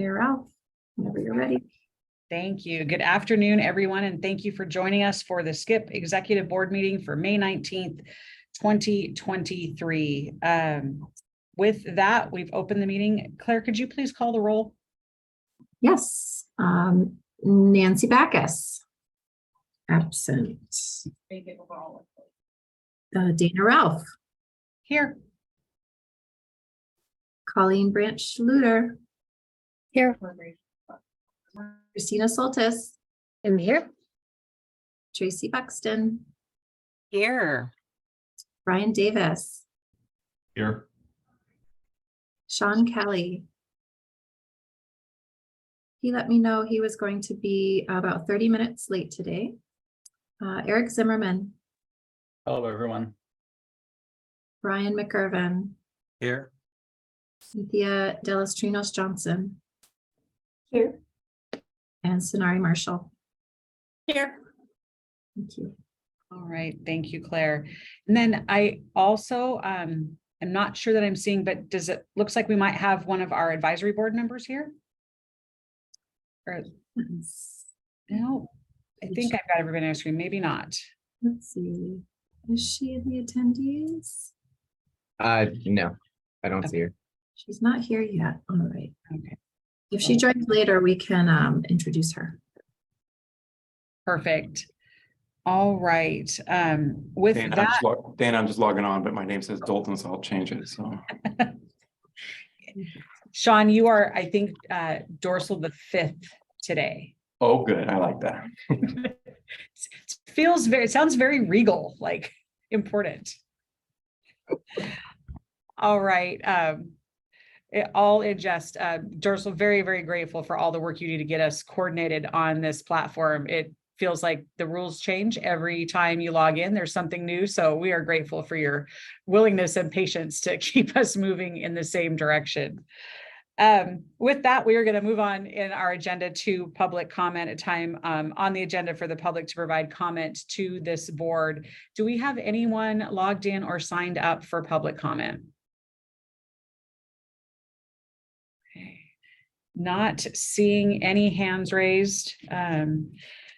Mayor Ralph, whenever you're ready. Thank you. Good afternoon, everyone, and thank you for joining us for the SKHHP Executive Board meeting for May 19th, 2023. With that, we've opened the meeting. Claire, could you please call the roll? Yes. Nancy Backus. Absent. Dana Ralph. Here. Colleen Branch Luter. Here. Christina Soltis. I'm here. Tracy Buxton. Here. Brian Davis. Here. Sean Kelly. He let me know he was going to be about 30 minutes late today. Eric Zimmerman. Hello, everyone. Brian McIrvin. Here. Cynthia Delastrinos Johnson. Here. And Sonari Marshall. Here. Thank you. All right. Thank you, Claire. And then I also am not sure that I'm seeing, but looks like we might have one of our advisory board members here? Or no, I think I've got everybody on screen. Maybe not. Let's see. Is she in the attendees? No, I don't see her. She's not here yet. All right. Okay. If she joins later, we can introduce her. Perfect. All right. With Dana, that, I'm just logging on, but my name says Dalton, so I'll change it. So Sean, you are, I think, dorsal the 5th today. oh, good. I like that. It sounds very regal, like important. All right. All in jest, dorsal, very, very grateful for all the work you do to get us coordinated on this platform. It feels like the rules change every time you log in. There's something new. So we are grateful for your willingness and patience to keep us moving in the same direction. With that, we are going to move on in our agenda to public comment, a time on the agenda for the public to provide comment to this board. Do we have anyone logged in or signed up for public comment? Okay. Not seeing any hands raised.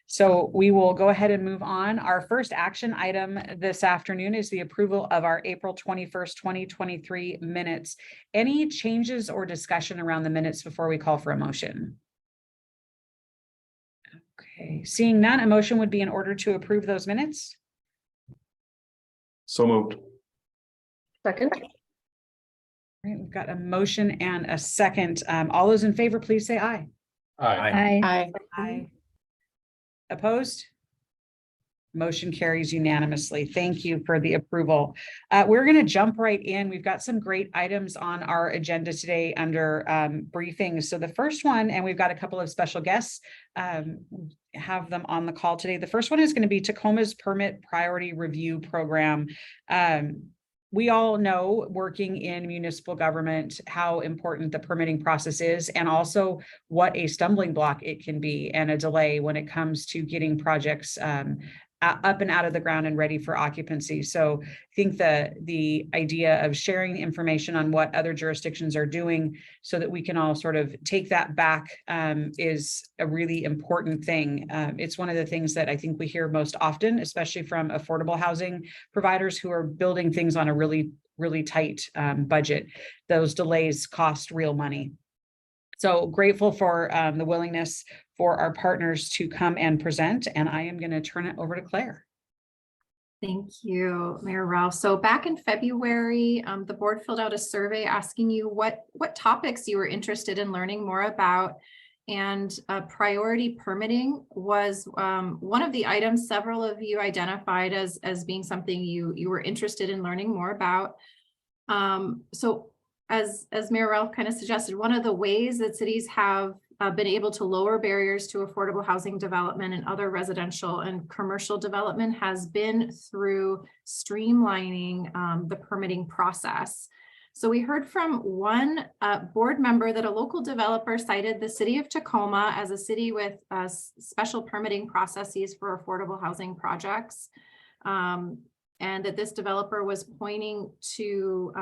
So we will go ahead and move on. Our first action item this afternoon is the approval of our April 21st, 2023 minutes. Any changes or discussion around the minutes before we call for a motion? Okay, seeing none, a motion would be in order to approve those minutes. So moved. Second. All right, we've got a motion and a second. All those in favor, please say aye. Aye. Aye. Opposed? Motion carries unanimously. Thank you for the approval. We're going to jump right in. We've got some great items on our agenda today under briefings. So the first one, and we've got a couple of special guests, have them on the call today. The first one is going to be Tacoma's Permit Priority Review Program. We all know, working in municipal government, how important the permitting process is, and also what a stumbling block it can be and a delay when it comes to getting projects up and out of the ground and ready for occupancy. So I think the idea of sharing information on what other jurisdictions are doing so that we can all sort of take that back is a really important thing. It's one of the things that I think we hear most often, especially from affordable housing providers who are building things on a really, really tight budget. Those delays cost real money. So grateful for the willingness for our partners to come and present, and I am going to turn it over to Claire. Thank you, Mayor Ralph. So back in February, the board filled out a survey asking you what topics you were interested in learning more about. And priority permitting was one of the items several of you identified as being something you were interested in learning more about. So as Mayor Ralph kind of suggested, one of the ways that cities have been able to lower barriers to affordable housing development and other residential and commercial development has been through streamlining the permitting process. So we heard from one board member that a local developer cited the City of Tacoma as a city with special permitting processes for affordable housing projects. And that this developer was pointing to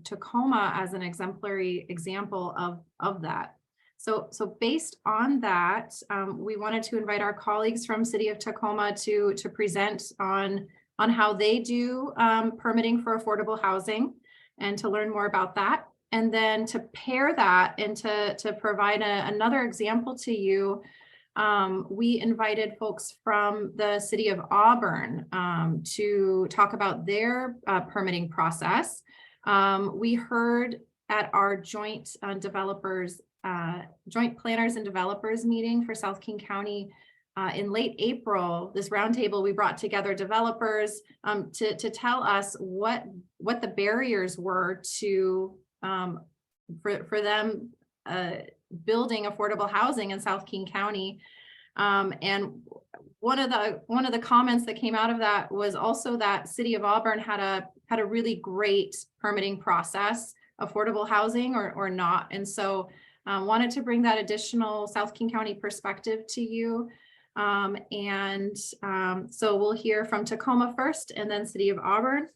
Tacoma as an exemplary example of that. So based on that, we wanted to invite our colleagues from City of Tacoma to present on how they do permitting for affordable housing and to learn more about that. And then to pair that and to provide another example to you, we invited folks from the City of Auburn to talk about their permitting process. We heard at our joint planners and developers meeting for South King County in late April, this roundtable, we brought together developers to tell us what the barriers were to for them building affordable housing in South King County. And one of the comments that came out of that was also that City of Auburn had a really great permitting process, affordable housing or not. And so wanted to bring that additional South King County perspective to you. So we'll hear from Tacoma first and then City of Auburn.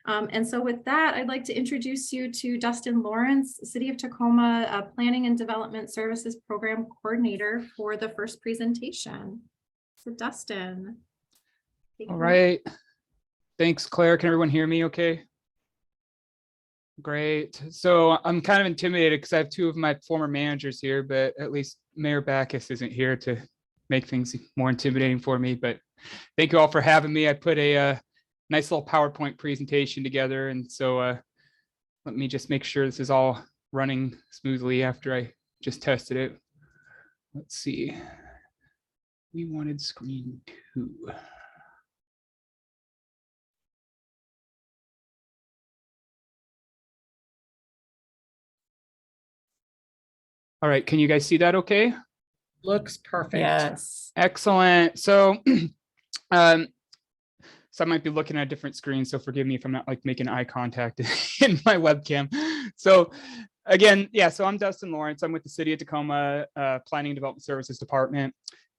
And so with that, I'd like to introduce you to Dustin Lawrence, City of Tacoma Planning and Development Services Program Coordinator for the first presentation. So Dustin. All right. Thanks, Claire. Can everyone hear me okay? Great. So I'm kind of intimidated because I have two of my former managers here, but at least Mayor Backus isn't here to make things more intimidating for me. But thank you all for having me. I put a nice little PowerPoint presentation together. And so let me just make sure this is all running smoothly after I just tested it. Let's see. We wanted screen 2. All right, can you guys see that okay? Looks perfect. Yes. Excellent. So so I might be looking at a different screen, so forgive me if I'm not like making eye contact in my webcam. So again, yeah, so I'm Dustin Lawrence. I'm with the City of Tacoma Planning and Development Services Department.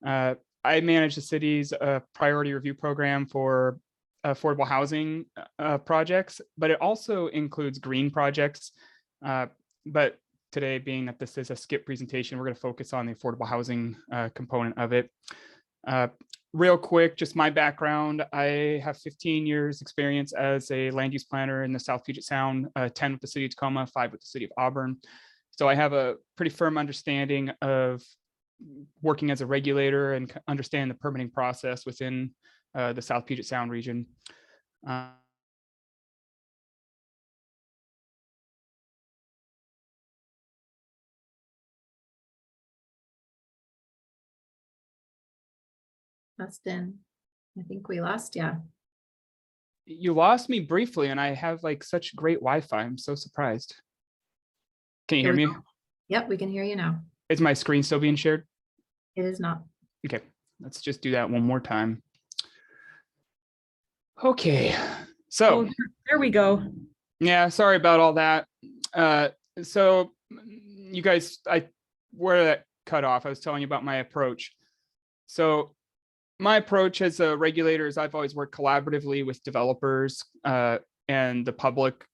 I manage the city's priority review program for affordable housing projects, but it also includes green projects. But today, being that this is a skip presentation, we're going to focus on the affordable housing component of it. Real quick, just my background. I have 15 years experience as a land use planner in the South Puget Sound, 10 with the City of Tacoma, 5 with the City of Auburn. So I have a pretty firm understanding of working as a regulator and understand the permitting process within the South Puget Sound region. Dustin, I think we lost you. You lost me briefly, and I have like such great Wi-Fi. I'm so surprised. Can you hear me? Yep, we can hear you now. Is my screen still being shared? It is not. Okay, let's just do that one more time. Okay, so Oh, there we go. yeah, sorry about all that. So you guys, where that cut off, I was telling you about my approach. So my approach as a regulator is I've always worked collaboratively with developers and the public,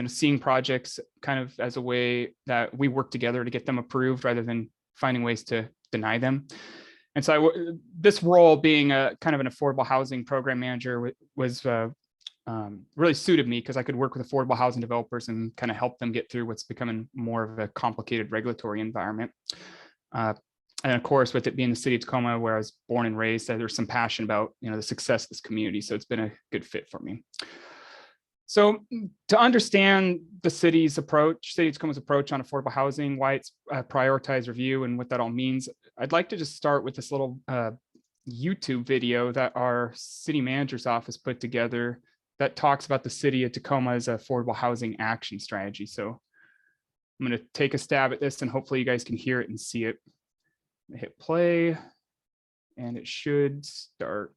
seeing projects kind of as a way that we work together to get them approved rather than finding ways to deny them. And so this role, being a kind of an affordable housing program manager, was really suited me because I could work with affordable housing developers and kind of help them get through what's becoming more of a complicated regulatory environment. And of course, with it being the City of Tacoma, where I was born and raised, there's some passion about the success of this community. So it's been a good fit for me. So to understand the city's approach, City of Tacoma's approach on affordable housing, why it's prioritized review and what that all means, I'd like to just start with this little YouTube video that our city manager's office put together that talks about the City of Tacoma's affordable housing action strategy. So I'm going to take a stab at this and hopefully you guys can hear it and see it. Hit play and it should start.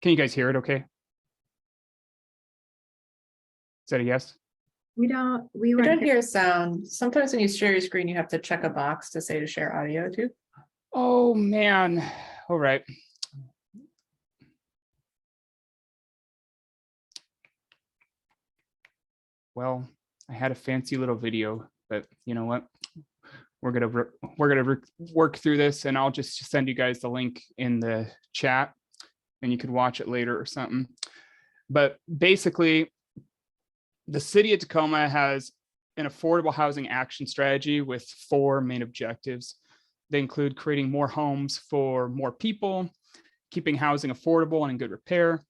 Can you guys hear it okay? Is that a yes? We don't weren't hear sound. Sometimes when you share your screen, you have to check a box to say to share audio too. Oh man. All right. well, I had a fancy little video, but you know what? We're gonna work through this, and I'll just send you guys the link in the chat, and you could watch it later or something. But basically, the city of Tacoma has an affordable housing action strategy with 4 main objectives. They include creating more homes for more people, keeping housing affordable and in good repair,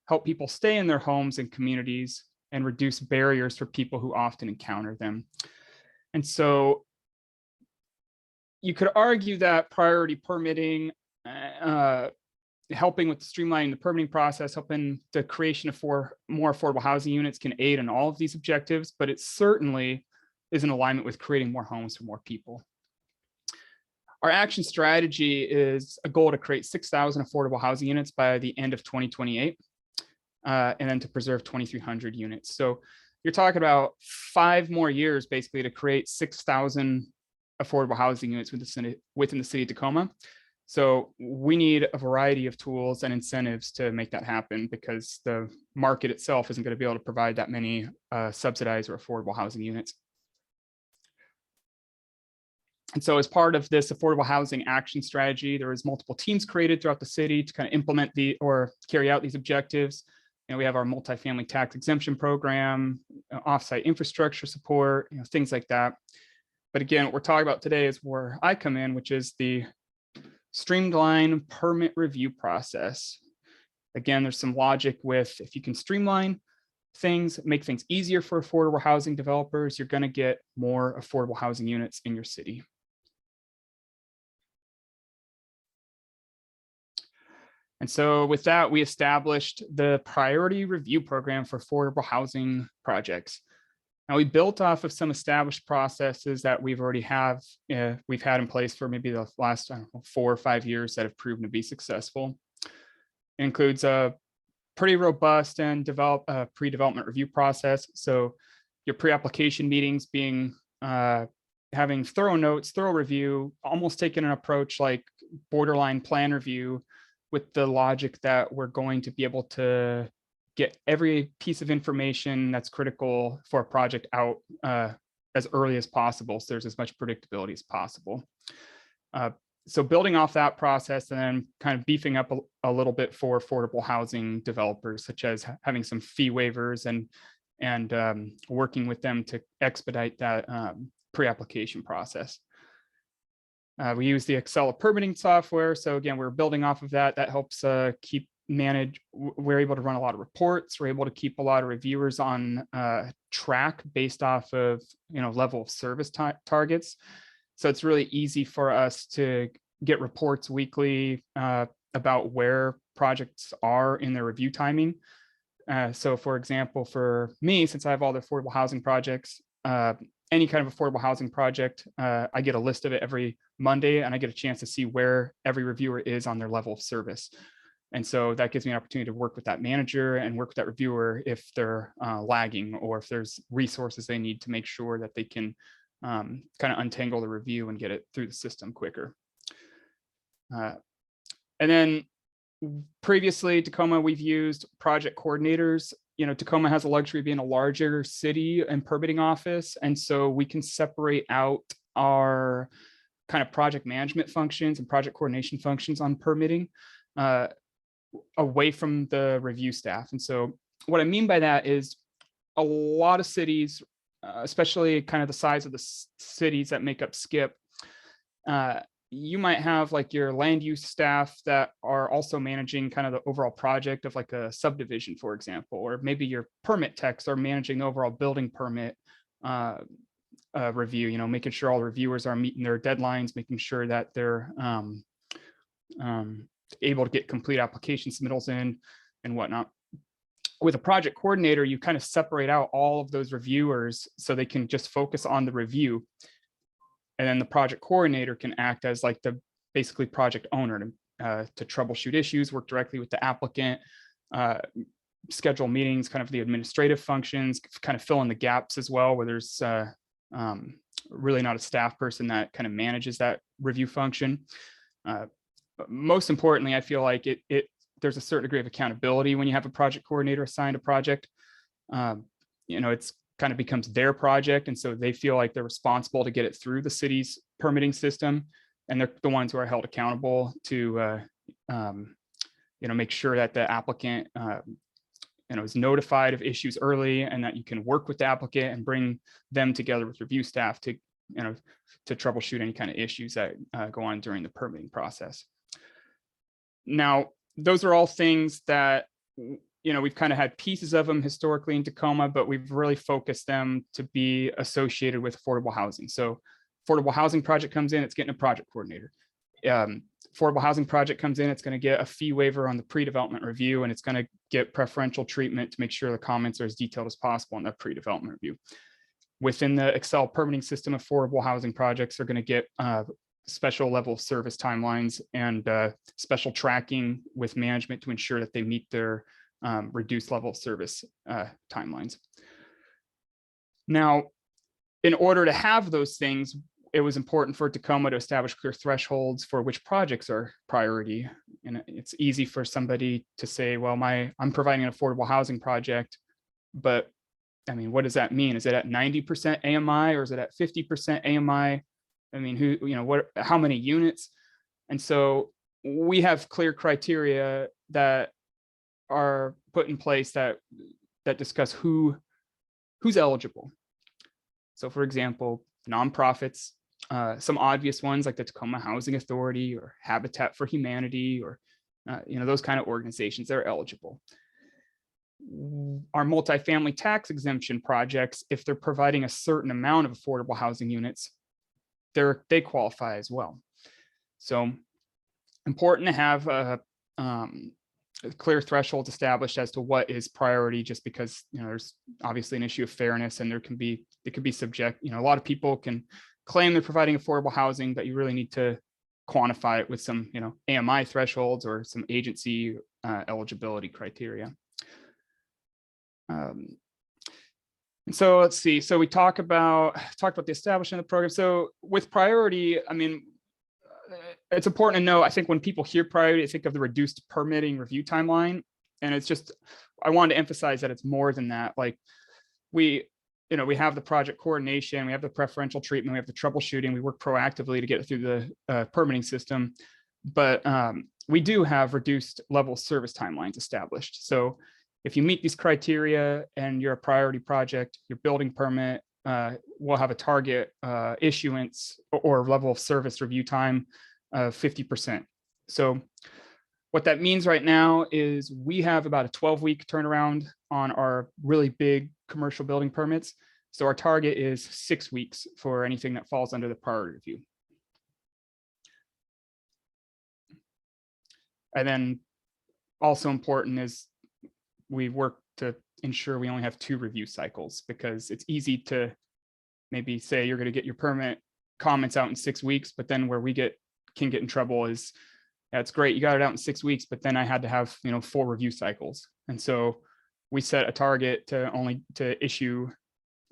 help people stay in their homes and communities, and reduce barriers for people who often encounter them. And so you could argue that priority permitting, helping with streamlining the permitting process, helping the creation of more affordable housing units can aid in all of these objectives, but it certainly is in alignment with creating more homes for more people. Our action strategy is a goal to create 6,000 affordable housing units by the end of 2028, and then to preserve 2,300 units. So you're talking about 5 more years basically to create 6,000 affordable housing units within the city of Tacoma. So we need a variety of tools and incentives to make that happen, because the market itself isn't going to be able to provide that many subsidized or affordable housing units. And so as part of this affordable housing action strategy, there was multiple teams created throughout the city to kind of implement or carry out these objectives. And we have our multifamily tax exemption program, offsite infrastructure support, things like that. But again, what we're talking about today is where I come in, which is the streamlined permit review process. Again, there's some logic with, if you can streamline things, make things easier for affordable housing developers, you're going to get more affordable housing units in your city. And so with that, we established the priority review program for affordable housing projects. Now, we built off of some established processes that we've had in place for maybe the last 4 or 5 years that have proven to be successful. It includes a pretty robust and pre-development review process. So your pre-application meetings being having thorough notes, thorough review, almost taking an approach like borderline plan review, with the logic that we're going to be able to get every piece of information that's critical for a project out as early as possible, so there's as much predictability as possible. So building off that process and then kind of beefing up a little bit for affordable housing developers, such as having some fee waivers and working with them to expedite that pre-application process. We use the Excel permitting software. So again, we're building off of that. That helps we're able to run a lot of reports. We're able to keep a lot of reviewers on track based off of level of service targets. So it's really easy for us to get reports weekly about where projects are in their review timing. So for example, for me, since I have all the affordable housing projects, any kind of affordable housing project, I get a list of it every Monday, and I get a chance to see where every reviewer is on their level of service. And so that gives me an opportunity to work with that manager and work with that reviewer if they're lagging, or if there's resources they need to make sure that they can kind of untangle the review and get it through the system quicker. And then previously, Tacoma, we've used project coordinators. Tacoma has the luxury of being a larger city and permitting office. And so we can separate out our kind of project management functions and project coordination functions on permitting away from the review staff. And so what I mean by that is a lot of cities, especially kind of the size of the cities that make up SKIP, you might have like your land use staff that are also managing kind of the overall project of like a subdivision, for example, or maybe your permit techs are managing the overall building permit review, making sure all the reviewers are meeting their deadlines, making sure that they're able to get complete application submittals in and whatnot. With a project coordinator, you kind of separate out all of those reviewers so they can just focus on the review. And then the project coordinator can act as like the basically project owner to troubleshoot issues, work directly with the applicant, schedule meetings, kind of the administrative functions, kind of fill in the gaps as well, where there's really not a staff person that kind of manages that review function. But most importantly, I feel like there's a certain degree of accountability when you have a project coordinator assigned a project. It's kind of becomes their project. And so they feel like they're responsible to get it through the city's permitting system. And they're the ones who are held accountable to, make sure that the applicant, is notified of issues early, and that you can work with the applicant and bring them together with review staff to, to troubleshoot any kind of issues that go on during the permitting process. Now, those are all things that, we've kind of had pieces of them historically in Tacoma, but we've really focused them to be associated with affordable housing. So affordable housing project comes in, it's getting a project coordinator. Affordable housing project comes in, it's going to get a fee waiver on the pre-development review, and it's going to get preferential treatment to make sure the comments are as detailed as possible in that pre-development review. Within the Excel permitting system, affordable housing projects are going to get special level of service timelines and special tracking with management to ensure that they meet their reduced level of service timelines. Now, in order to have those things, it was important for Tacoma to establish clear thresholds for which projects are priority. And it's easy for somebody to say, well, I'm providing an affordable housing project, but I mean, what does that mean? Is it at 90% AMI or is it at 50% AMI? I mean, how many units? And so we have clear criteria that are put in place that discuss who's eligible. So for example, nonprofits, some obvious ones like the Tacoma Housing Authority or Habitat for Humanity, or those kind of organizations that are eligible. Our multifamily tax exemption projects, if they're providing a certain amount of affordable housing units, they qualify as well. So important to have a clear thresholds established as to what is priority, just because there's obviously an issue of fairness, and it could be subject. A lot of people can claim they're providing affordable housing, but you really need to quantify it with some AMI thresholds or some agency eligibility criteria. And so let's see. So we talked about the establishment of the program. So with priority, I mean, it's important to know, I think when people hear priority, I think of the reduced permitting review timeline. And it's just, I wanted to emphasize that it's more than that. Like we have the project coordination, we have the preferential treatment, we have the troubleshooting, we work proactively to get it through the permitting system. But we do have reduced level service timelines established. So if you meet these criteria and you're a priority project, your building permit will have a target issuance or level of service review time of 50%. So what that means right now is we have about a 12-week turnaround on our really big commercial building permits. So our target is 6 weeks for anything that falls under the priority review. And then also important is we work to ensure we only have 2 review cycles, because it's easy to maybe say you're going to get your permit comments out in 6 weeks, but then where we can get in trouble is, that's great, you got it out in 6 weeks, but then I had to have 4 review cycles. And so we set a target to issue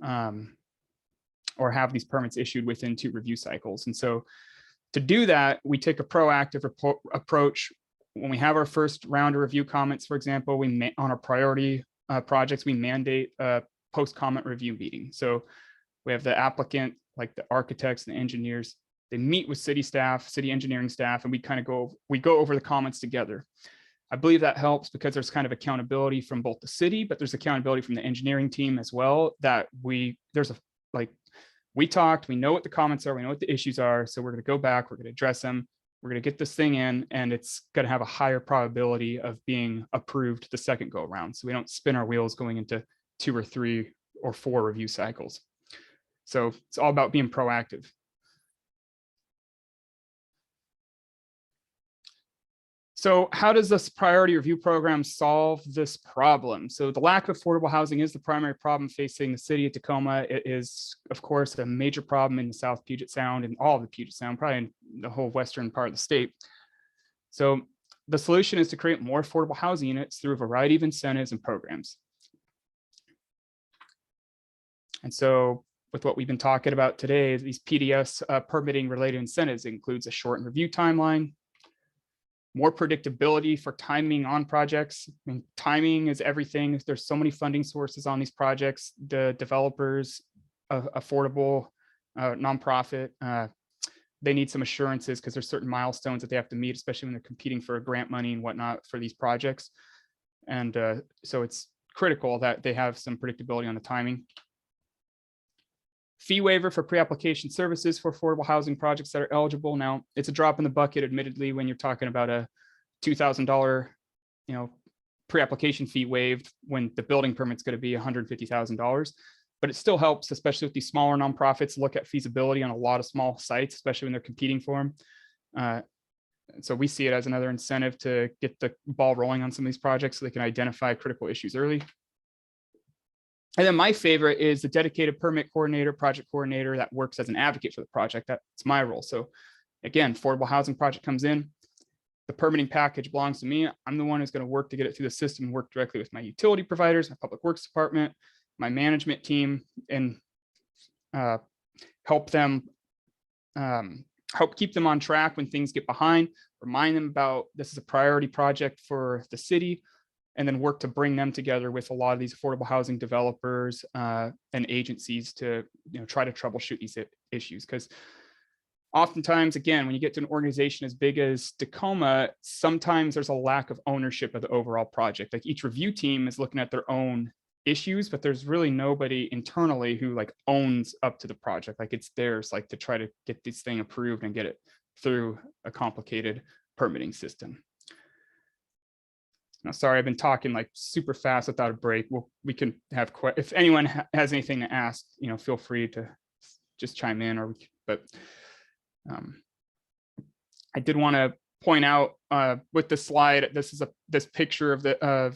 or have these permits issued within 2 review cycles. And so to do that, we take a proactive approach. When we have our first round of review comments, for example, on our priority projects, we mandate a post-comment review meeting. So we have the applicant, like the architects and the engineers, they meet with city staff, city engineering staff, and we go over the comments together. I believe that helps because there's kind of accountability from both the city, but there's accountability from the engineering team as well, that we talked, we know what the comments are, we know what the issues are. So we're going to go back, we're going to address them. We're going to get this thing in, and it's going to have a higher probability of being approved the second go around. So we don't spin our wheels going into 2 or 3 or 4 review cycles. So it's all about being proactive. So how does this priority review program solve this problem? So the lack of affordable housing is the primary problem facing the city of Tacoma. It is, of course, a major problem in the South Puget Sound and all of the Puget Sound, probably in the whole western part of the state. So the solution is to create more affordable housing units through a variety of incentives and programs. And so with what we've been talking about today, these PDS permitting related incentives includes a shortened review timeline, more predictability for timing on projects. I mean, timing is everything. There's so many funding sources on these projects. The developers, affordable, nonprofit, they need some assurances because there's certain milestones that they have to meet, especially when they're competing for grant money and whatnot for these projects. And so it's critical that they have some predictability on the timing. Fee waiver for pre-application services for affordable housing projects that are eligible. Now, it's a drop in the bucket, admittedly, when you're talking about a $2,000, pre-application fee waived when the building permit's going to be $150,000. But it still helps, especially with these smaller nonprofits, look at feasibility on a lot of small sites, especially when they're competing for them. So we see it as another incentive to get the ball rolling on some of these projects so they can identify critical issues early. And then my favorite is the dedicated permit coordinator, project coordinator that works as an advocate for the project. That's my role. So again, affordable housing project comes in, the permitting package belongs to me. I'm the one who's going to work to get it through the system, work directly with my utility providers, my public works department, my management team, and help keep them on track when things get behind, remind them about this is a priority project for the city, and then work to bring them together with a lot of these affordable housing developers and agencies to try to troubleshoot these issues. Because oftentimes, again, when you get to an organization as big as Tacoma, sometimes there's a lack of ownership of the overall project. Like each review team is looking at their own issues, but there's really nobody internally who owns up to the project. Like it's theirs, to try to get this thing approved and get it through a complicated permitting system. Now, sorry, I've been talking super fast without a break. We can have if anyone has anything to ask, feel free to just chime in. But I did want to point out with the slide, this picture of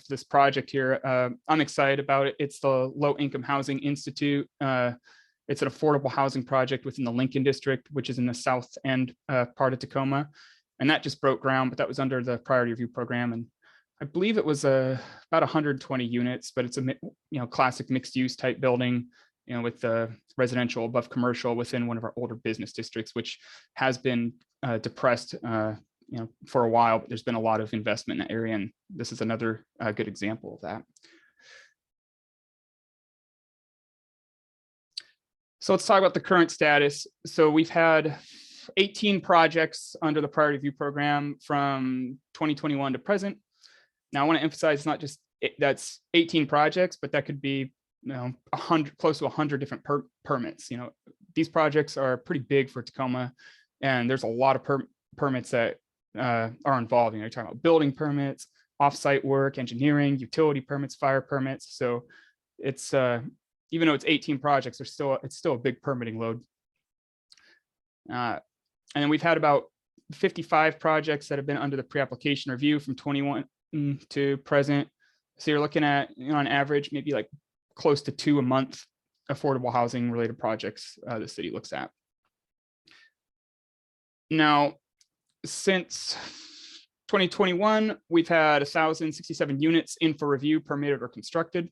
this project here. I'm excited about it. It's the Low Income Housing Institute. It's an affordable housing project within the Lincoln District, which is in the south end part of Tacoma. And that just broke ground, but that was under the priority review program. And I believe it was about 120 units, but it's a classic mixed use type building, with the residential above commercial within one of our older business districts, which has been depressed, for a while, but there's been a lot of investment in that area. And this is another good example of that. So let's talk about the current status. So we've had 18 projects under the priority review program from 2021 to present. Now I want to emphasize it's not just that's 18 projects, but that could be 100, close to 100 different permits. These projects are pretty big for Tacoma, and there's a lot of permits that are involved. You're talking about building permits, off-site work, engineering, utility permits, fire permits. So it's even though it's 18 projects, it's still a big permitting load. And then we've had about 55 projects that have been under the pre-application review from 21 to present. So you're looking at, on average, maybe close to 2 a month affordable housing related projects the city looks at. Now, since 2021, we've had 1,067 units in for review, permitted or constructed.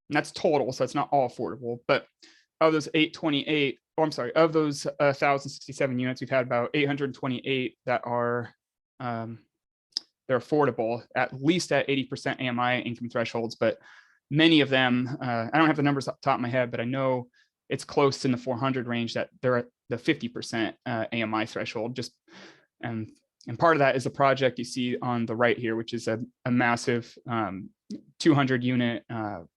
And that's total, so it's not all affordable. But of those 1,067 units, we've had about 828 that are they're affordable, at least at 80% AMI income thresholds. But many of them, I don't have the numbers off the top of my head, but I know it's close in the 400 range that they're at the 50% AMI threshold. And part of that is the project you see on the right here, which is a massive 200 unit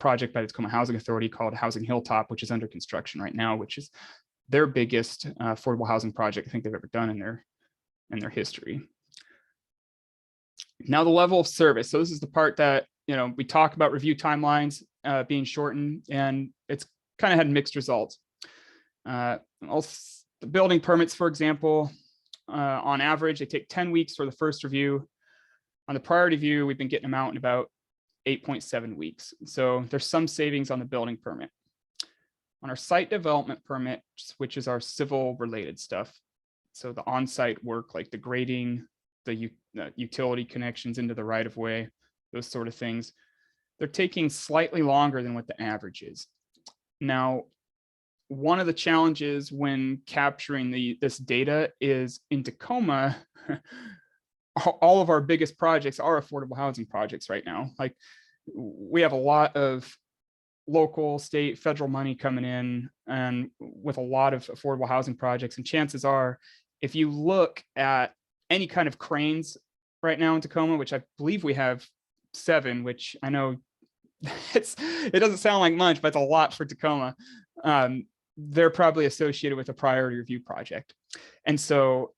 project by the Tacoma Housing Authority called Housing Hilltop, which is under construction right now, which is their biggest affordable housing project I think they've ever done in their history. Now the level of service. So this is the part that, we talk about review timelines being shortened, and it's kind of had mixed results. Also, the building permits, for example, on average, they take 10 weeks for the first review. On the priority review, we've been getting them out in about 8.7 weeks. So there's some savings on the building permit. On our site development permit, which is our civil related stuff, so the on-site work like the grading, the utility connections into the right of way, those sort of things, they're taking slightly longer than what the average is. Now, one of the challenges when capturing this data is in Tacoma, all of our biggest projects are affordable housing projects right now. Like we have a lot of local, state, federal money coming in and with a lot of affordable housing projects. And chances are, if you look at any kind of cranes right now in Tacoma, which I believe we have 7, which I know it doesn't sound like much, but it's a lot for Tacoma. They're probably associated with a priority review project. And so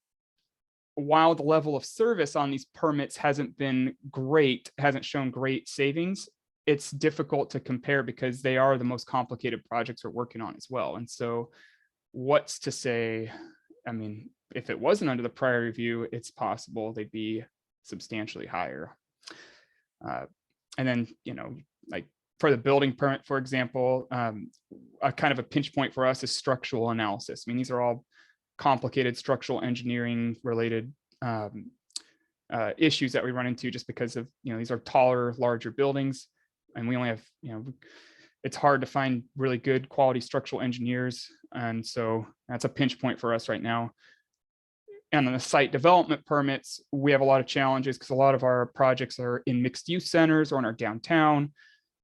while the level of service on these permits hasn't been great, hasn't shown great savings, it's difficult to compare because they are the most complicated projects we're working on as well. And so what's to say, I mean, if it wasn't under the priority review, it's possible they'd be substantially higher. And then, you know, like for the building permit, for example, a kind of a pinch point for us is structural analysis. I mean, these are all complicated structural engineering related issues that we run into just because of, you know, these are taller, larger buildings. And we only have, you know, it's hard to find really good quality structural engineers. And so that's a pinch point for us right now. And on the site development permits, we have a lot of challenges because a lot of our projects are in mixed use centers or in our downtown.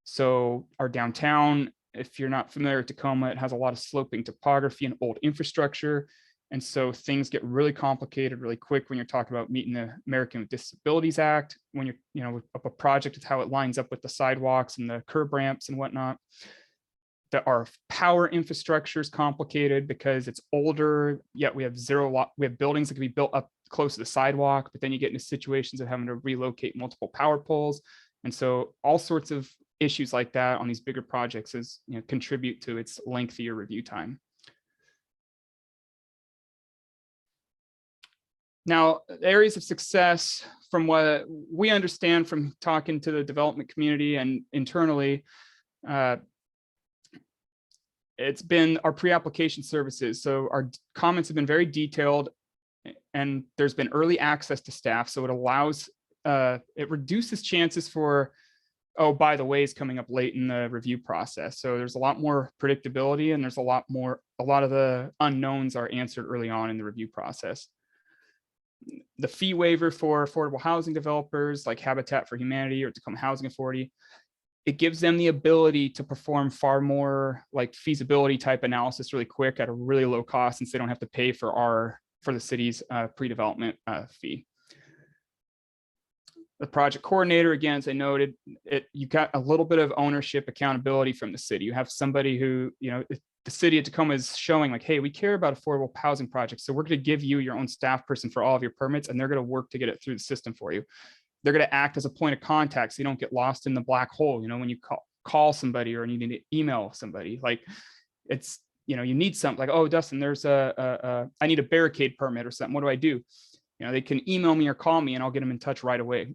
So our downtown, if you're not familiar with Tacoma, it has a lot of sloping topography and old infrastructure. And so things get really complicated really quick when you're talking about meeting the American with Disabilities Act, when you're, you know, a project is how it lines up with the sidewalks and the curb ramps and whatnot. Our power infrastructure is complicated because it's older, yet we have buildings that can be built up close to the sidewalk, but then you get into situations of having to relocate multiple power poles. And so all sorts of issues like that on these bigger projects is, you know, contribute to its lengthier review time. Now, areas of success, from what we understand from talking to the development community and internally, it's been our pre-application services. So our comments have been very detailed and there's been early access to staff. So it allows, it reduces chances for, oh, by the way, is coming up late in the review process. So there's a lot more predictability and there's a lot of the unknowns are answered early on in the review process. The fee waiver for affordable housing developers like Habitat for Humanity or Tacoma Housing Authority, it gives them the ability to perform far more like feasibility type analysis really quick at a really low cost, since they don't have to pay for the city's pre-development fee. The project coordinator, again, as I noted, you've got a little bit of ownership accountability from the city. You have somebody who, you know, the city of Tacoma is showing like, hey, we care about affordable housing projects. So we're going to give you your own staff person for all of your permits, and they're going to work to get it through the system for you. They're going to act as a point of contact so you don't get lost in the black hole. You know, when you call somebody or you need to email somebody, like it's, you know, you need something like, oh, Dustin, there's I need a barricade permit or something. What do I do? You know, they can email me or call me and I'll get them in touch right away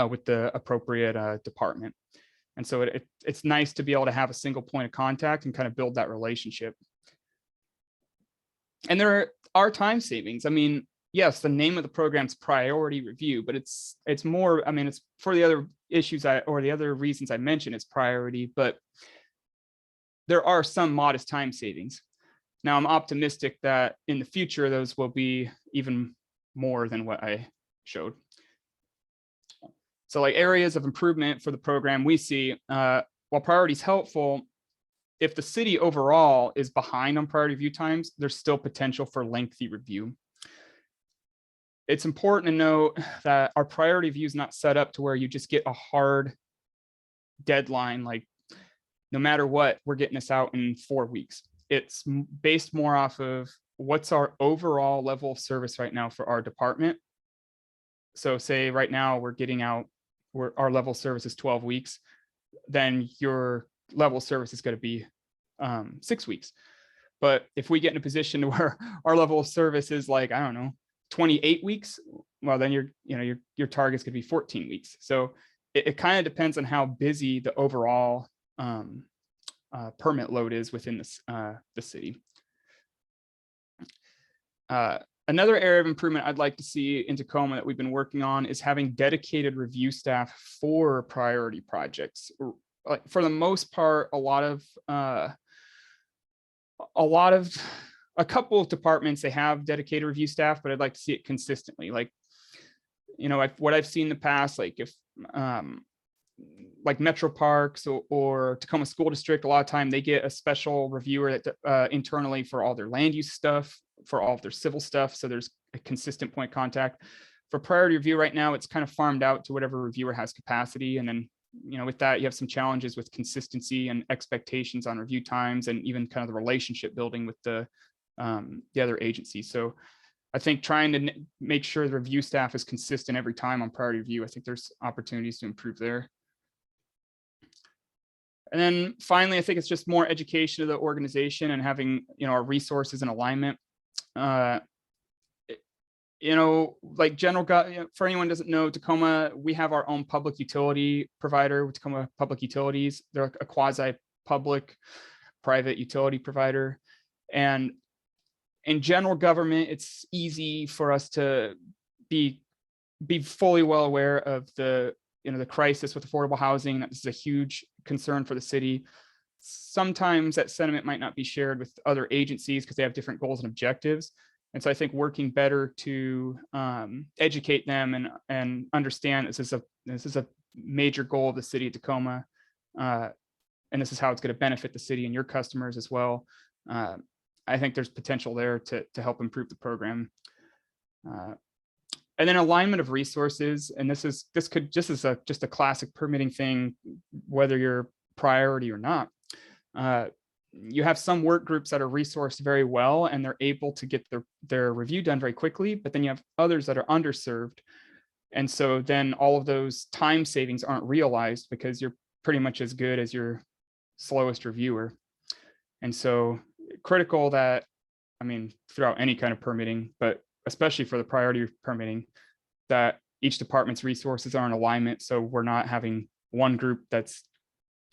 with the appropriate department. And so it's nice to be able to have a single point of contact and kind of build that relationship. And there are time savings. I mean, yes, the name of the program's priority review, but it's more, I mean, it's for the other issues or the other reasons I mentioned, it's priority, but there are some modest time savings. Now I'm optimistic that in the future, those will be even more than what I showed. So like areas of improvement for the program we see, while priority is helpful, if the city overall is behind on priority review times, there's still potential for lengthy review. It's important to note that our priority review is not set up to where you just get a hard deadline, like no matter what, we're getting this out in 4 weeks. It's based more off of what's our overall level of service right now for our department. So say right now we're getting out, our level of service is 12 weeks, then your level of service is going to be 6 weeks. But if we get in a position where our level of service is like, I don't know, 28 weeks, well, then your targets could be 14 weeks. So it kind of depends on how busy the overall permit load is within the city. Another area of improvement I'd like to see in Tacoma that we've been working on is having dedicated review staff for priority projects. Like for the most part, a couple of departments, they have dedicated review staff, but I'd like to see it consistently. Like what I've seen in the past, like if like Metro Parks or Tacoma School District, a lot of time they get a special reviewer that internally for all their land use stuff, for all of their civil stuff. So there's a consistent point of contact. For priority review right now, it's kind of farmed out to whatever reviewer has capacity. And then, with that, you have some challenges with consistency and expectations on review times, and even kind of the relationship building with the other agencies. So I think trying to make sure the review staff is consistent every time on priority review, I think there's opportunities to improve there. And then finally, I think it's just more education of the organization and having, our resources in alignment. Like for anyone who doesn't know, Tacoma, we have our own public utility provider with Tacoma Public Utilities. They're a quasi-public private utility provider. And in general government, it's easy for us to be fully well aware of the crisis with affordable housing. That this is a huge concern for the city. Sometimes that sentiment might not be shared with other agencies because they have different goals and objectives. And so I think working better to educate them and understand this is a major goal of the city of Tacoma, and this is how it's going to benefit the city and your customers as well. I think there's potential there to help improve the program. And then alignment of resources, and this is just a classic permitting thing, whether you're priority or not. You have some work groups that are resourced very well and they're able to get their review done very quickly, but then you have others that are underserved. And so then all of those time savings aren't realized because you're pretty much as good as your slowest reviewer. And so critical that, throughout any kind of permitting, but especially for the priority permitting, that each department's resources are in alignment. So we're not having one group that's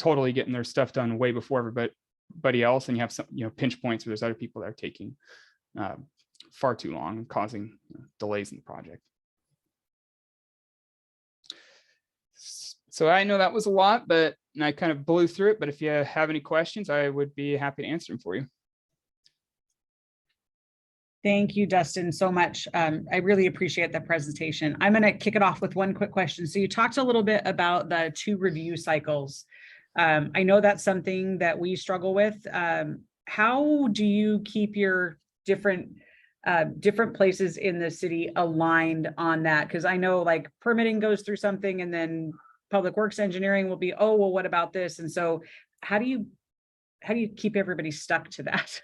totally getting their stuff done way before everybody else, and you have some pinch points where there's other people that are taking far too long and causing delays in the project. So I know that was a lot, but I kind of blew through it, but if you have any questions, I would be happy to answer them for you. Thank you, Dustin, so much. I really appreciate that presentation. I'm going to kick it off with one quick question. So you talked a little bit about the 2 review cycles. I know that's something that we struggle with. How do you keep your different places in the city aligned on that? Because I know like permitting goes through something and then public works engineering will be, oh, well, what about this? And so how do you keep everybody stuck to that?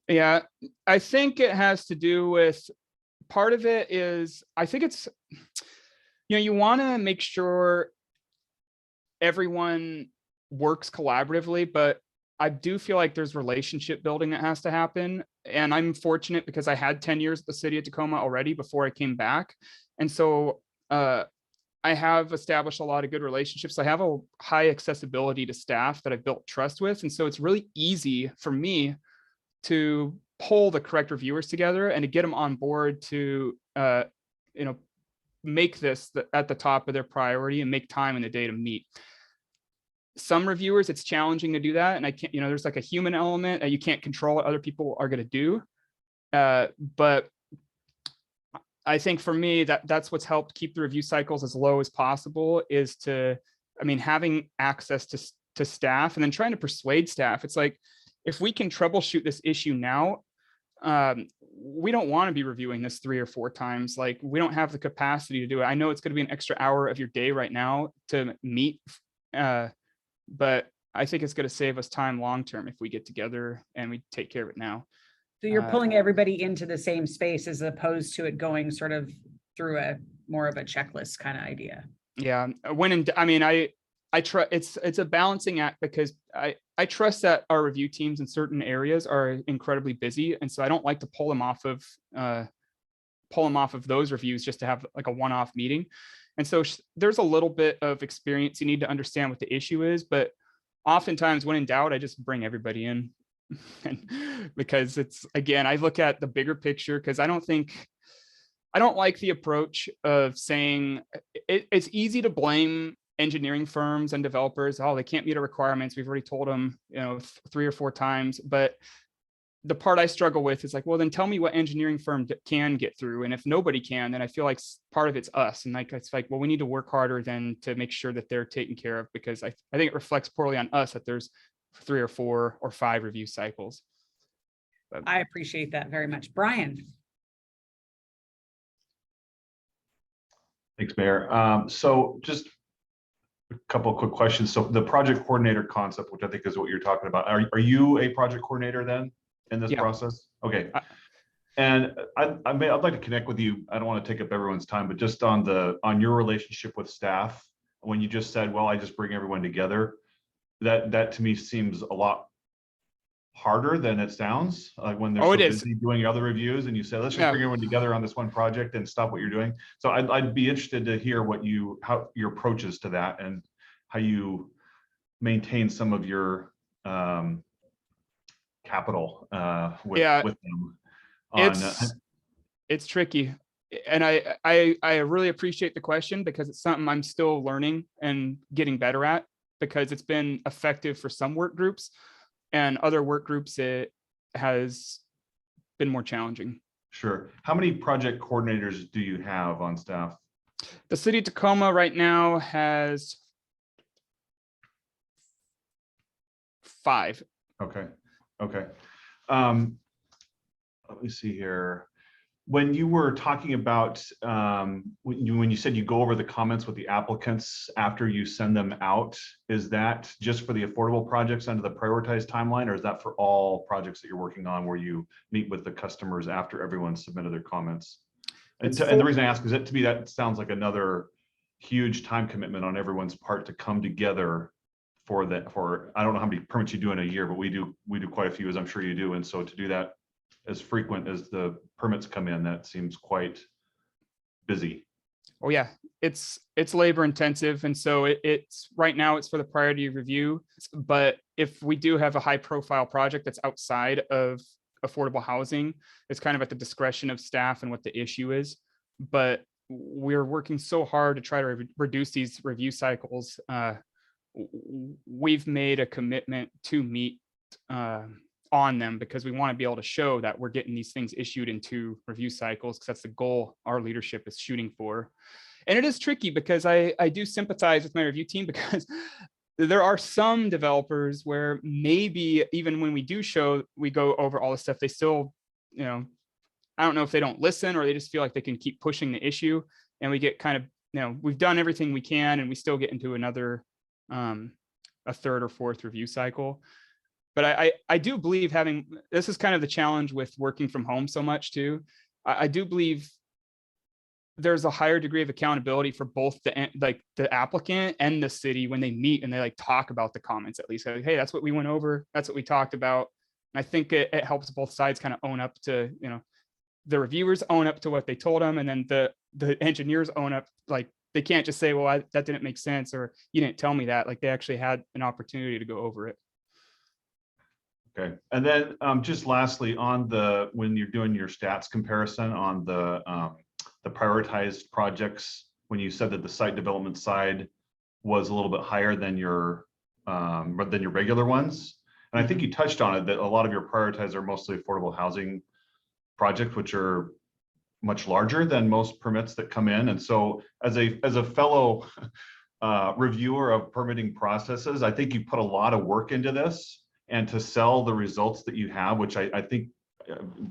Yeah, I think it has to do with, part of it is, I think it's, you want to make sure everyone works collaboratively, but I do feel like there's relationship building that has to happen. And I'm fortunate because I had 10 years at the city of Tacoma already before I came back. And so I have established a lot of good relationships. I have a high accessibility to staff that I've built trust with. And so it's really easy for me to pull the correct reviewers together and to get them on board to, make this at the top of their priority and make time in the day to meet. Some reviewers, it's challenging to do that. And I can't, there's like a human element that you can't control what other people are going to do. But I think for me, that's what's helped keep the review cycles as low as possible is having access to staff and then trying to persuade staff. It's like, if we can troubleshoot this issue now, we don't want to be reviewing this 3 or 4 times. Like, we don't have the capacity to do it. I know it's going to be an extra hour of your day right now to meet, but I think it's going to save us time long-term if we get together and we take care of it now. So you're pulling everybody into the same space as opposed to it going sort of through a more of a checklist kind of idea. Yeah. I trust it's a balancing act because I trust that our review teams in certain areas are incredibly busy. And so I don't like to pull them off of those reviews just to have like a one-off meeting. And so there's a little bit of experience. You need to understand what the issue is, but oftentimes when in doubt, I just bring everybody in. Because it's, again, I look at the bigger picture because I don't like the approach of saying it's easy to blame engineering firms and developers. Oh, they can't meet our requirements. We've already told them, 3 or 4 times, but the part I struggle with is like, well, then tell me what engineering firm can get through. And if nobody can, then I feel like part of it's us. And like, it's like, well, we need to work harder then to make sure that they're taken care of, because I think it reflects poorly on us that there's 3 or 4 or 5 review cycles. But I appreciate that very much. Brian. Thanks, Mayor. So just a couple of quick questions. So the project coordinator concept, which I think is what you're talking about, are you a project coordinator then in this Yeah. process? Okay. I- And I'd like to connect with you. I don't want to take up everyone's time, but just on your relationship with staff, when you just said, well, I just bring everyone together, that to me seems a lot harder than it sounds, like when they're Oh, so it is. busy doing other reviews and you say, let's just Yeah. bring everyone together on this one project and stop what you're doing. So I'd be interested to hear how your approach is to that and how you maintain some of your capital with them. It's tricky. And I really appreciate the question, because it's something I'm still learning and getting better at, because it's been effective for some work groups, and other work groups it has been more challenging. Sure. How many project coordinators do you have on staff? The City of Tacoma right now has 5. Okay. Let me see here. When you were talking about when you said you go over the comments with the applicants after you send them out, is that just for the affordable projects under the prioritized timeline, or is that for all projects that you're working on where you meet with the customers after everyone submitted their comments? And the reason I ask is that to me that sounds like another huge time commitment on everyone's part to come together for I don't know how many permits you do in a year, but we do quite a few, as I'm sure you do, and so to do that as frequent as the permits come in, that seems quite busy. Oh yeah, it's labor intensive. And so it's right now it's for the priority review. But if we do have a high profile project that's outside of affordable housing, it's kind of at the discretion of staff and what the issue is. But we're working so hard to try to reduce these review cycles. We've made a commitment to meet on them, because we want to be able to show that we're getting these things issued in 2 review cycles, because that's the goal our leadership is shooting for. And it is tricky, because I do sympathize with my review team, because there are some developers where maybe even when we do show, we go over all the stuff, they still, I don't know if they don't listen or they just feel like they can keep pushing the issue, and we get kind of, we've done everything we can and we still get into another, a 3rd or 4th review cycle. But I do believe this is kind of the challenge with working from home so much too. I do believe there's a higher degree of accountability for both the applicant and the city when they meet and they talk about the comments, at least like, hey, that's what we went over. That's what we talked about. And I think it helps both sides kind of own up to, the reviewers own up to what they told them. And then the engineers own up, they can't just say, well, that didn't make sense, or you didn't tell me that. They actually had an opportunity to go over it. Okay, and then just lastly, when you're doing your stats comparison on the prioritized projects, when you said that the site development side was a little bit higher than your regular ones, and I think you touched on it, that a lot of your prioritized are mostly affordable housing projects, which are much larger than most permits that come in. And so as a fellow reviewer of permitting processes, I think you put a lot of work into this, and to sell the results that you have, which I think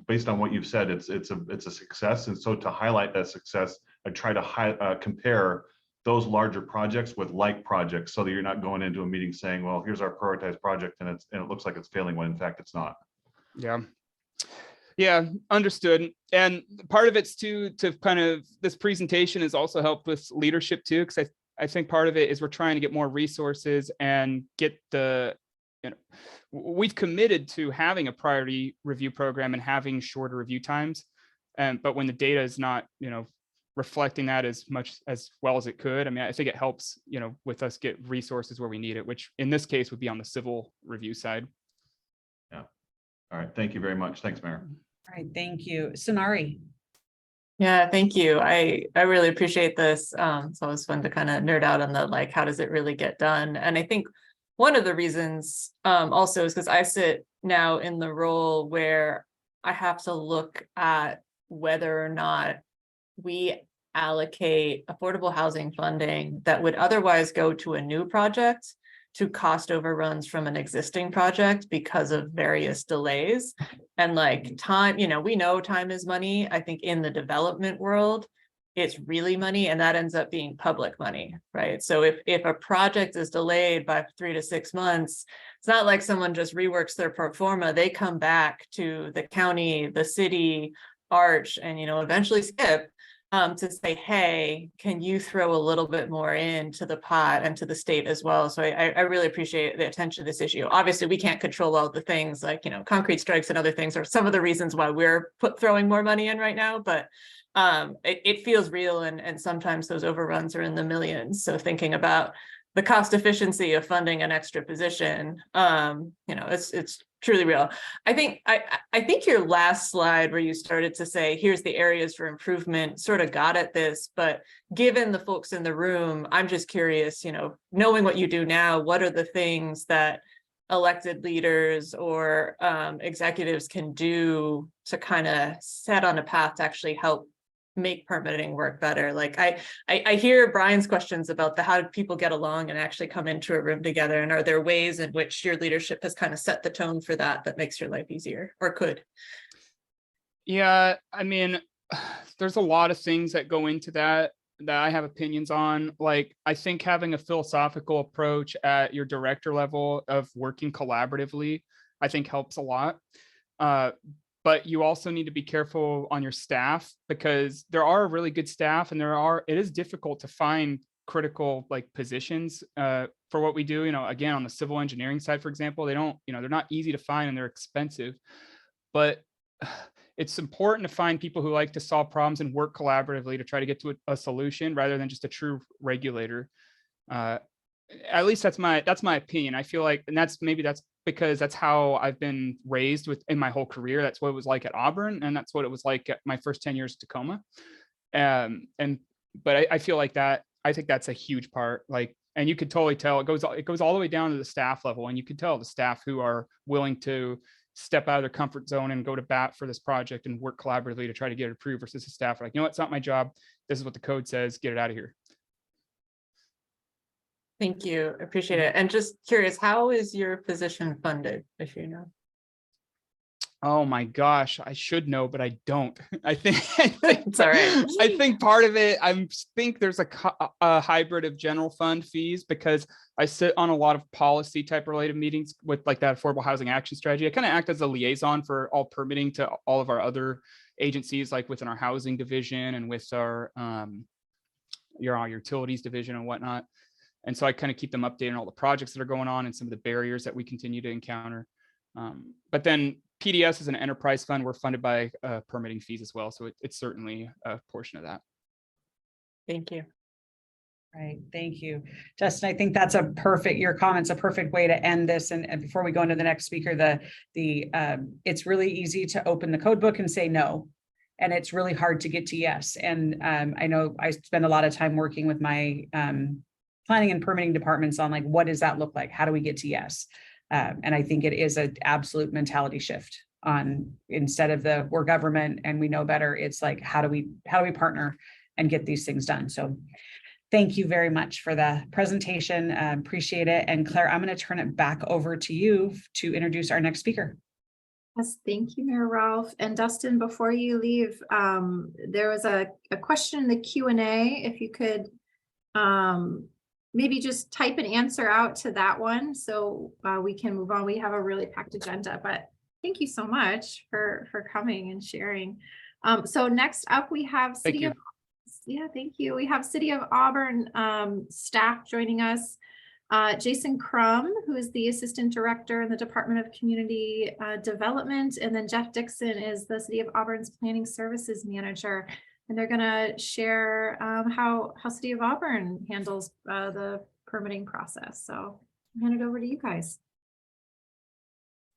based on what you've said, it's a success. And so to highlight that success, I try to compare those larger projects with like projects, so that you're not going into a meeting saying, well, here's our prioritized project and it looks like it's failing, when in fact it's not. Yeah, understood. And part of it's to kind of, this presentation has also helped with leadership too, because I think part of it is we're trying to get more resources and get we've committed to having a priority review program and having shorter review times. But when the data is not, reflecting that as well as it could, I think it helps, with us get resources where we need it, which in this case would be on the civil review side. Yeah. All right. Thank you very much. Thanks, Mayor. All right, thank you. Sonari. Yeah, thank you. I really appreciate this. It's always fun to kind of nerd out on the how does it really get done? And I think one of the reasons also is because I sit now in the role where I have to look at whether or not we allocate affordable housing funding that would otherwise go to a new project to cost overruns from an existing project because of various delays. And like time, you know, we know time is money. I think in the development world, it's really money, and that ends up being public money, right? So if a project is delayed by 3 to 6 months, it's not like someone just reworks their pro forma. They come back to the county, the city, Arch, and, you know, eventually Skip, to say, hey, can you throw a little bit more into the pot and to the state as well? So I really appreciate the attention to this issue. Obviously, we can't control all the things like, you know, concrete strikes and other things are some of the reasons why we're throwing more money in right now, but it feels real, and sometimes those overruns are in the millions. So thinking about the cost efficiency of funding an extra position, you know, it's truly real. I think your last slide where you started to say, here's the areas for improvement, sort of got at this, but given the folks in the room, I'm just curious, you know, knowing what you do now, what are the things that elected leaders or executives can do to kind of set on a path to actually help make permitting work better? Like I hear Brian's questions about how do people get along and actually come into a room together, and are there ways in which your leadership has kind of set the tone for that makes your life easier, or could? Yeah, I mean, there's a lot of things that go into that I have opinions on. Like, I think having a philosophical approach at your director level of working collaboratively, I think helps a lot. But you also need to be careful on your staff, because there are really good staff, and it is difficult to find critical like positions for what we do. You know, again, on the civil engineering side, for example, they're not easy to find, and they're expensive, but it's important to find people who like to solve problems and work collaboratively to try to get to a solution rather than just a true regulator. At least that's my opinion. I feel like, and that's because that's how I've been raised in my whole career. That's what it was like at Auburn, and that's what it was like at my first 10 years at Tacoma. But I feel like I think that's a huge part. Like, and you could totally tell it goes all the way down to the staff level, and you could tell the staff who are willing to step out of their comfort zone and go to bat for this project and work collaboratively to try to get it approved, versus the staff are like, you know what, it's not my job. This is what the code says. Get it out of here. Thank you. Appreciate it. And just curious, how is your position funded, if you know? Oh my gosh, I should know, but I don't. I think It's all right. I think part of it, I think there's a hybrid of general fund fees, because I sit on a lot of policy type related meetings with like that affordable housing action strategy. I kind of act as a liaison for all permitting to all of our other agencies, like within our housing division and with our utilities division and whatnot. And so I kind of keep them updated on all the projects that are going on and some of the barriers that we continue to encounter. But then PDS is an enterprise fund. We're funded by permitting fees as well. So it's certainly a portion of that. Thank you. Right. Thank you, Justin. I think that's your comment's a perfect way to end this. And before we go into the next speaker, it's really easy to open the code book and say no. And it's really hard to get to yes. And I know I spend a lot of time working with my planning and permitting departments on like, what does that look like? How do we get to yes? And I think it is an absolute mentality shift on, instead of we're government and we know better, it's like, how do we partner and get these things done? So thank you very much for the presentation. Appreciate it. And Claire, I'm going to turn it back over to you to introduce our next speaker. Yes, thank you, Mayor Ralph. And Dustin, before you leave, there was a question in the Q&A. If you could maybe just type an answer out to that one so we can move on. We have a really packed agenda, but thank you so much for coming and sharing. So next up we have City of, thank you. We have City of Auburn staff joining us. Jason Crum, who is the Assistant Director in the Department of Community Development, and then Jeff Dixon is the City of Auburn's Planning Services Manager. And they're going to share how City of Auburn handles the permitting process. So I'll hand it over to you guys.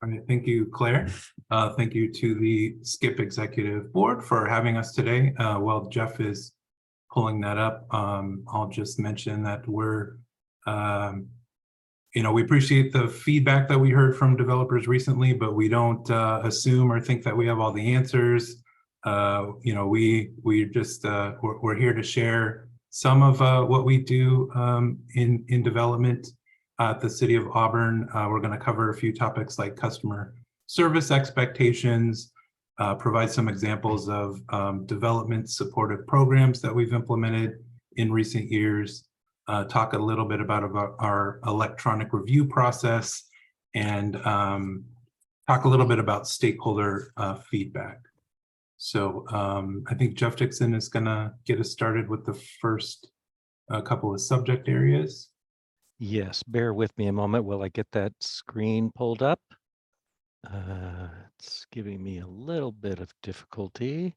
All right, thank you, Claire. Thank you to the SKHHP Executive Board for having us today. While Jeff is pulling that up, I'll just mention that we're we appreciate the feedback that we heard from developers recently, but we don't assume or think that we have all the answers. We just we're here to share some of what we do in development at the City of Auburn. We're going to cover a few topics like customer service expectations, provide some examples of development supportive programs that we've implemented in recent years, talk a little bit about our electronic review process, and talk a little bit about stakeholder feedback. So I think Jeff Dixon is going to get us started with the first couple of subject areas. Yes, bear with me a moment while I get that screen pulled up. It's giving me a little bit of difficulty.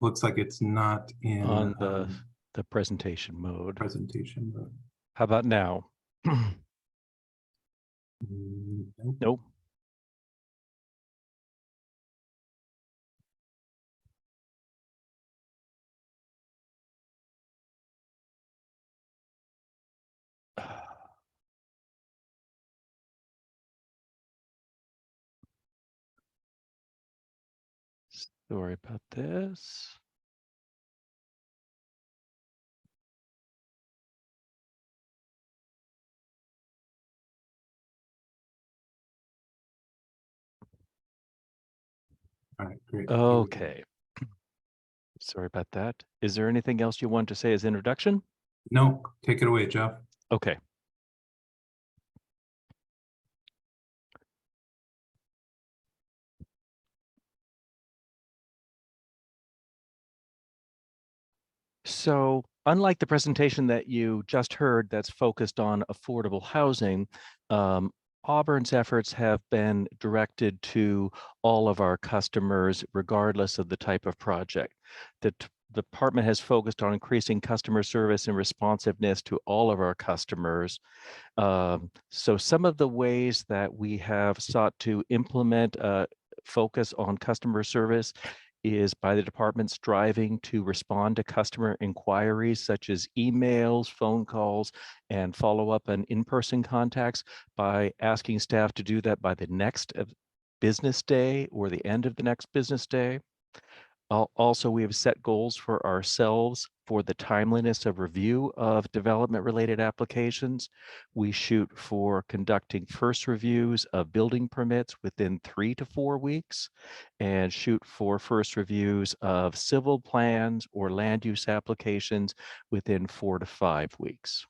Looks like it's not in On the presentation mode. presentation mode. How about now? Nope. Nope. Sorry about this. All right, great. Okay. Sorry about that. Is there anything else you want to say as introduction? No, take it away, Jeff. Okay. So unlike the presentation that you just heard that's focused on affordable housing, Auburn's efforts have been directed to all of our customers, regardless of the type of project. The department has focused on increasing customer service and responsiveness to all of our customers. So some of the ways that we have sought to implement focus on customer service is by the department striving to respond to customer inquiries such as emails, phone calls, and follow-up and in-person contacts by asking staff to do that by the next business day or the end of the next business day. Also, we have set goals for ourselves for the timeliness of review of development-related applications. We shoot for conducting first reviews of building permits within 3 to 4 weeks, and shoot for first reviews of civil plans or land use applications within 4 to 5 weeks.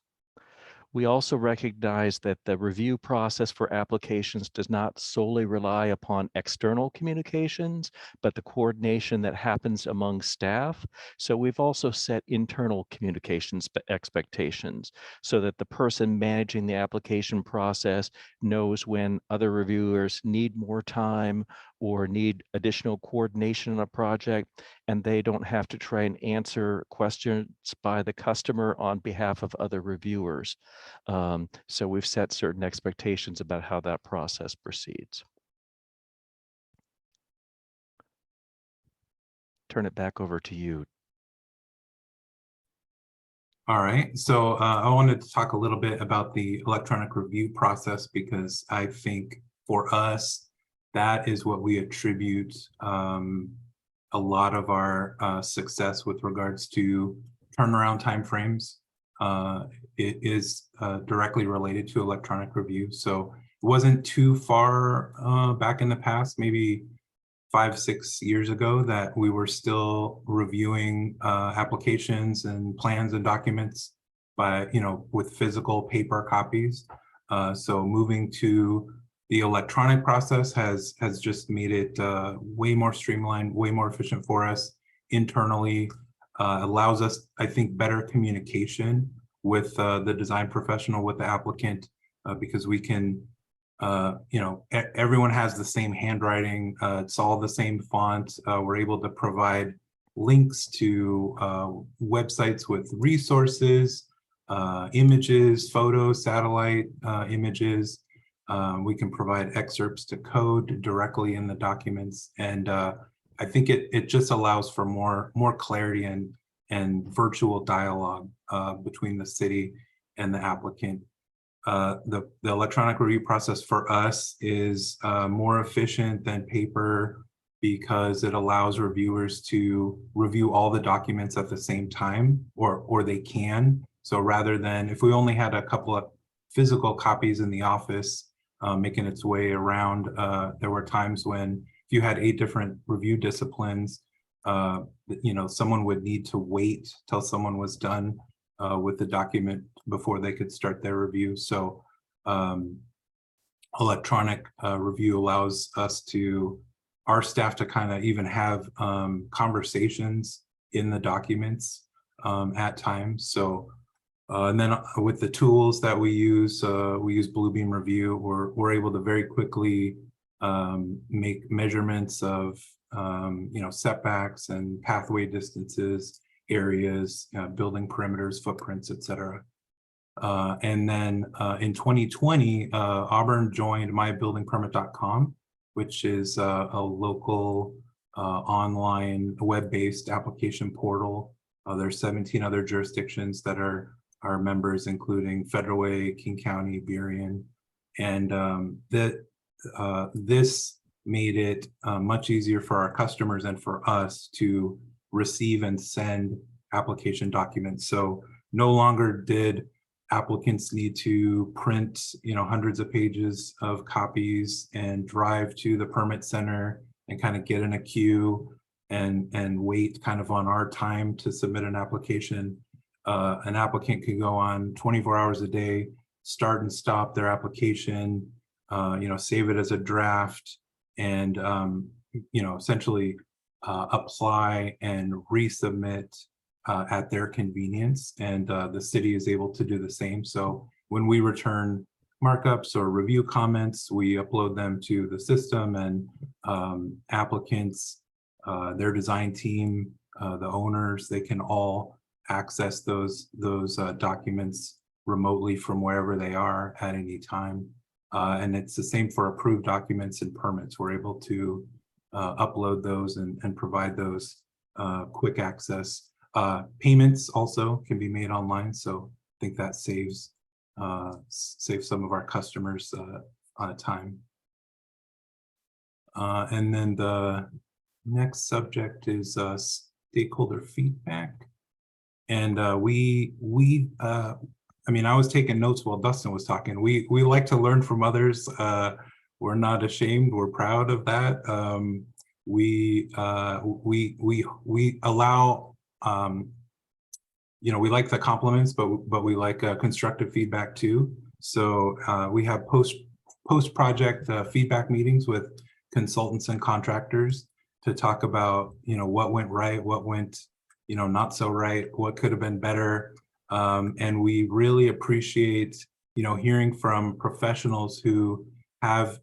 We also recognize that the review process for applications does not solely rely upon external communications, but the coordination that happens among staff. So we've also set internal communications expectations so that the person managing the application process knows when other reviewers need more time or need additional coordination on a project, and they don't have to try and answer questions by the customer on behalf of other reviewers. So we've set certain expectations about how that process proceeds. Turn it back over to you. All right, so I wanted to talk a little bit about the electronic review process because I think for us, that is what we attribute a lot of our success with regards to turnaround timeframes. It is directly related to electronic review. So it wasn't too far back in the past, maybe 5-6 years ago, that we were still reviewing applications and plans and documents by, with physical paper copies. So moving to the electronic process has just made it way more streamlined, way more efficient for us internally, allows us, I think, better communication with the design professional, with the applicant, because we can, everyone has the same handwriting, it's all the same font. We're able to provide links to websites with resources, images, photos, satellite images, We can provide excerpts to code directly in the documents. And I think it just allows for more clarity and virtual dialogue between the city and the applicant. The electronic review process for us is more efficient than paper because it allows reviewers to review all the documents at the same time, or they can. So rather than, if we only had a couple of physical copies in the office making its way around, there were times when if you had 8 different review disciplines, someone would need to wait till someone was done with the document before they could start their review. So electronic review allows our staff to kind of even have conversations in the documents at times. So and then with the tools that we use Bluebeam Review, we're able to very quickly make measurements of setbacks and pathway distances, areas, building perimeters, footprints, etc. And then in 2020, Auburn joined mybuildingpermit.com, which is a local online web-based application portal. There's 17 other jurisdictions that are members, including Federal Way, King County, Burien, and this made it much easier for our customers and for us to receive and send application documents. So no longer did applicants need to print, hundreds of pages of copies and drive to the permit center and kind of get in a queue and wait kind of on our time to submit an application. An applicant could go on 24 hours a day, start and stop their application, save it as a draft, and essentially apply and resubmit at their convenience. And the city is able to do the same. So when we return markups or review comments, we upload them to the system, and applicants, their design team, the owners, they can all access those documents remotely from wherever they are at any time. And it's the same for approved documents and permits. We're able to upload those and provide those quick access. Payments also can be made online, so I think that saves some of our customers time. And then the next subject is stakeholder feedback. And I was taking notes while Dustin was talking. We like to learn from others. We're not ashamed. We're proud of that. We allow, we like the compliments, but we like constructive feedback too. So we have post-project feedback meetings with consultants and contractors to talk about, what went right, what went, not so right, what could have been better. And we really appreciate, hearing from professionals who have,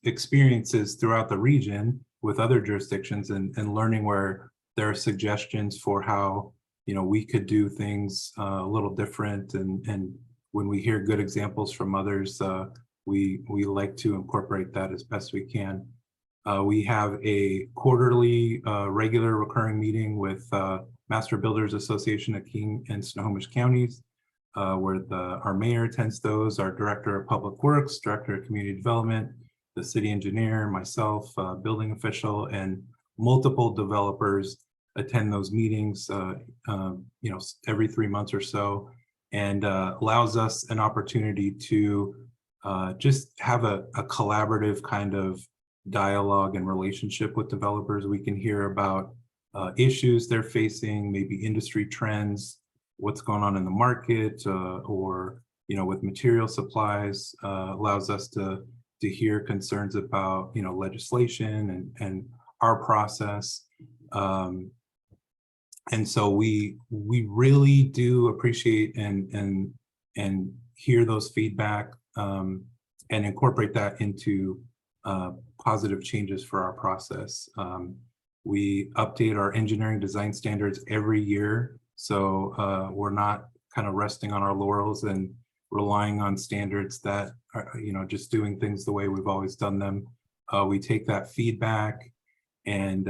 experiences throughout the region with other jurisdictions, and learning where there are suggestions for how, we could do things a little different. And when we hear good examples from others, we like to incorporate that as best we can. We have a quarterly regular recurring meeting with Master Builders Association of King and Snohomish counties, where our mayor attends those, our director of public works, director of community development, the city engineer, myself, building official, and multiple developers attend those meetings, every 3 months or so, and allows us an opportunity to just have a collaborative kind of dialogue and relationship with developers. We can hear about issues they're facing, maybe industry trends, what's going on in the market, or with material supplies. Allows us to hear concerns about legislation and our process. And so we really do appreciate and hear those feedback and incorporate that into positive changes for our process. We update our engineering design standards every year, so we're not kind of resting on our laurels and relying on standards that are, just doing things the way we've always done them. We take that feedback and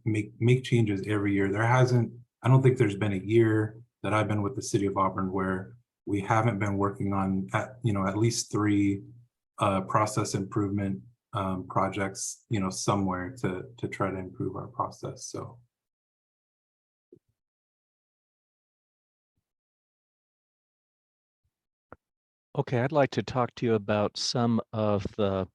make changes every year. I don't think there's been a year that I've been with the City of Auburn where we haven't been working on at least 3 process improvement projects, somewhere to try to improve our process. So. Okay, I'd like to talk to you about some of the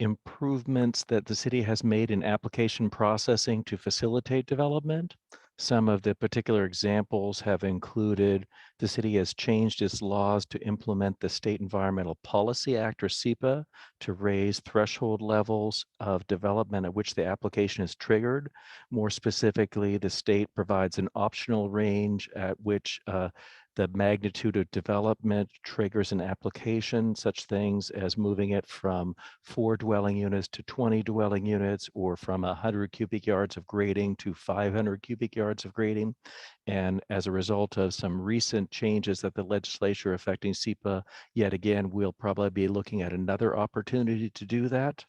improvements that the city has made in application processing to facilitate development. Some of the particular examples have included the city has changed its laws to implement the State Environmental Policy Act, or SEPA, to raise threshold levels of development at which the application is triggered. More specifically, the state provides an optional range at which the magnitude of development triggers an application, such things as moving it from 4 dwelling units to 20 dwelling units, or from 100 cubic yards of grading to 500 cubic yards of grading. And as a result of some recent changes that the legislature affecting SEPA, yet again, we'll probably be looking at another opportunity to do that.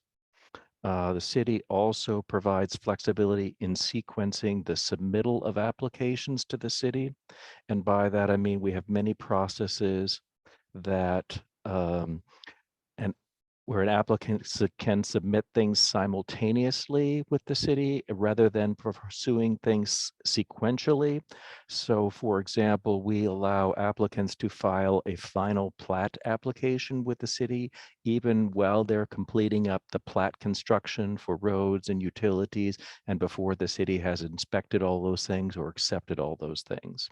The city also provides flexibility in sequencing the submittal of applications to the city. And by that, I mean, we have many processes that where an applicant can submit things simultaneously with the city rather than pursuing things sequentially. So for example, we allow applicants to file a final plat application with the city, even while they're completing up the plat construction for roads and utilities, and before the city has inspected all those things or accepted all those things.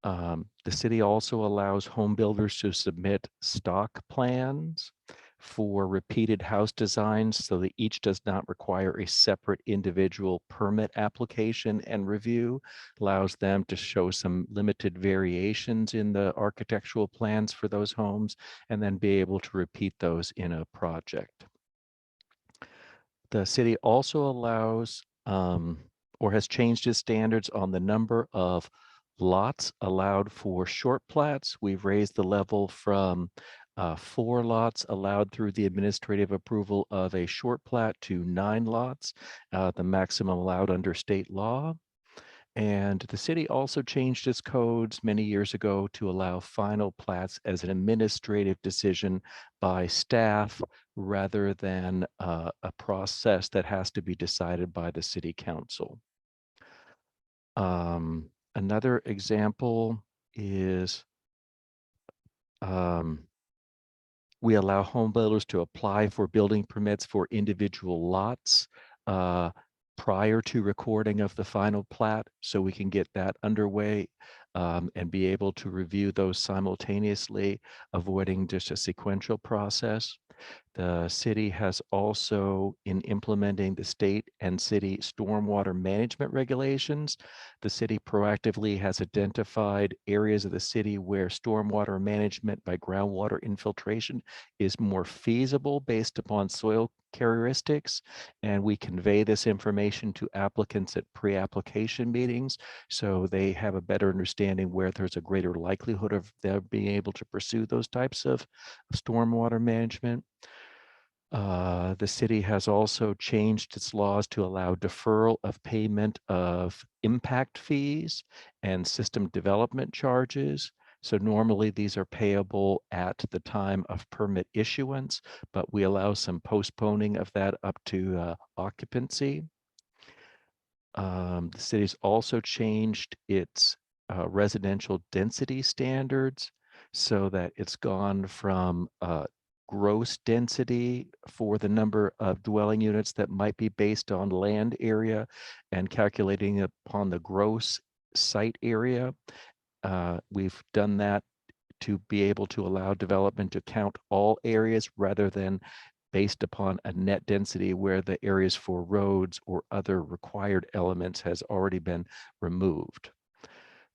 The city also allows home builders to submit stock plans for repeated house designs so that each does not require a separate individual permit application and review, allows them to show some limited variations in the architectural plans for those homes, and then be able to repeat those in a project. The city also allows or has changed its standards on the number of lots allowed for short plats. We've raised the level from 4 lots allowed through the administrative approval of a short plat to 9 lots, the maximum allowed under state law. And the city also changed its codes many years ago to allow final plats as an administrative decision by staff rather than a process that has to be decided by the city council. Another example is we allow home builders to apply for building permits for individual lots prior to recording of the final plat, so we can get that underway and be able to review those simultaneously, avoiding just a sequential process. The city has also, in implementing the state and city stormwater management regulations, the city proactively has identified areas of the city where stormwater management by groundwater infiltration is more feasible based upon soil characteristics, and we convey this information to applicants at pre-application meetings so they have a better understanding where there's a greater likelihood of them being able to pursue those types of stormwater management. The city has also changed its laws to allow deferral of payment of impact fees and system development charges. So normally these are payable at the time of permit issuance, but we allow some postponing of that up to occupancy. The city's also changed its residential density standards so that it's gone from gross density for the number of dwelling units that might be based on land area and calculating upon the gross site area. We've done that to be able to allow development to count all areas rather than based upon a net density where the areas for roads or other required elements has already been removed.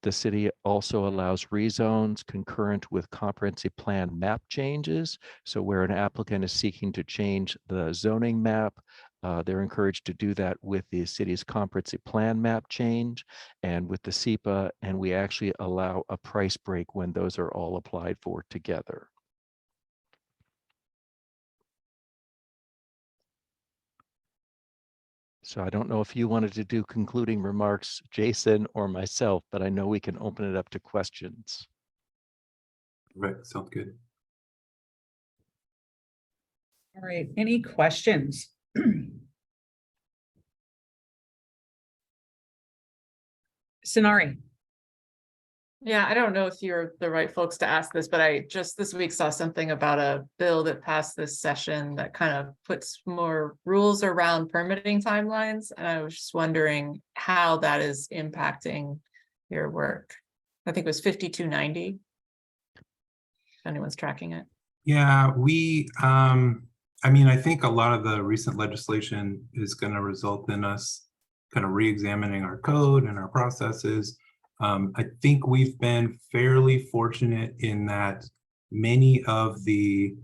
The city also allows rezones concurrent with comprehensive plan map changes. So where an applicant is seeking to change the zoning map, They're encouraged to do that with the city's comprehensive plan map change and with the SEPA, and we actually allow a price break when those are all applied for together. So I don't know if you wanted to do concluding remarks, Jason or myself, but I know we can open it up to questions. Right, sounds good. All right, any questions? Sonari. Yeah, I don't know if you're the right folks to ask this, but I just this week saw something about a bill that passed this session that kind of puts more rules around permitting timelines. And I was just wondering how that is impacting your work. I think it was 5290. If anyone's tracking it. Yeah, I mean, I think a lot of the recent legislation is going to result in us kind of re-examining our code and our processes. I think we've been fairly fortunate in that many of the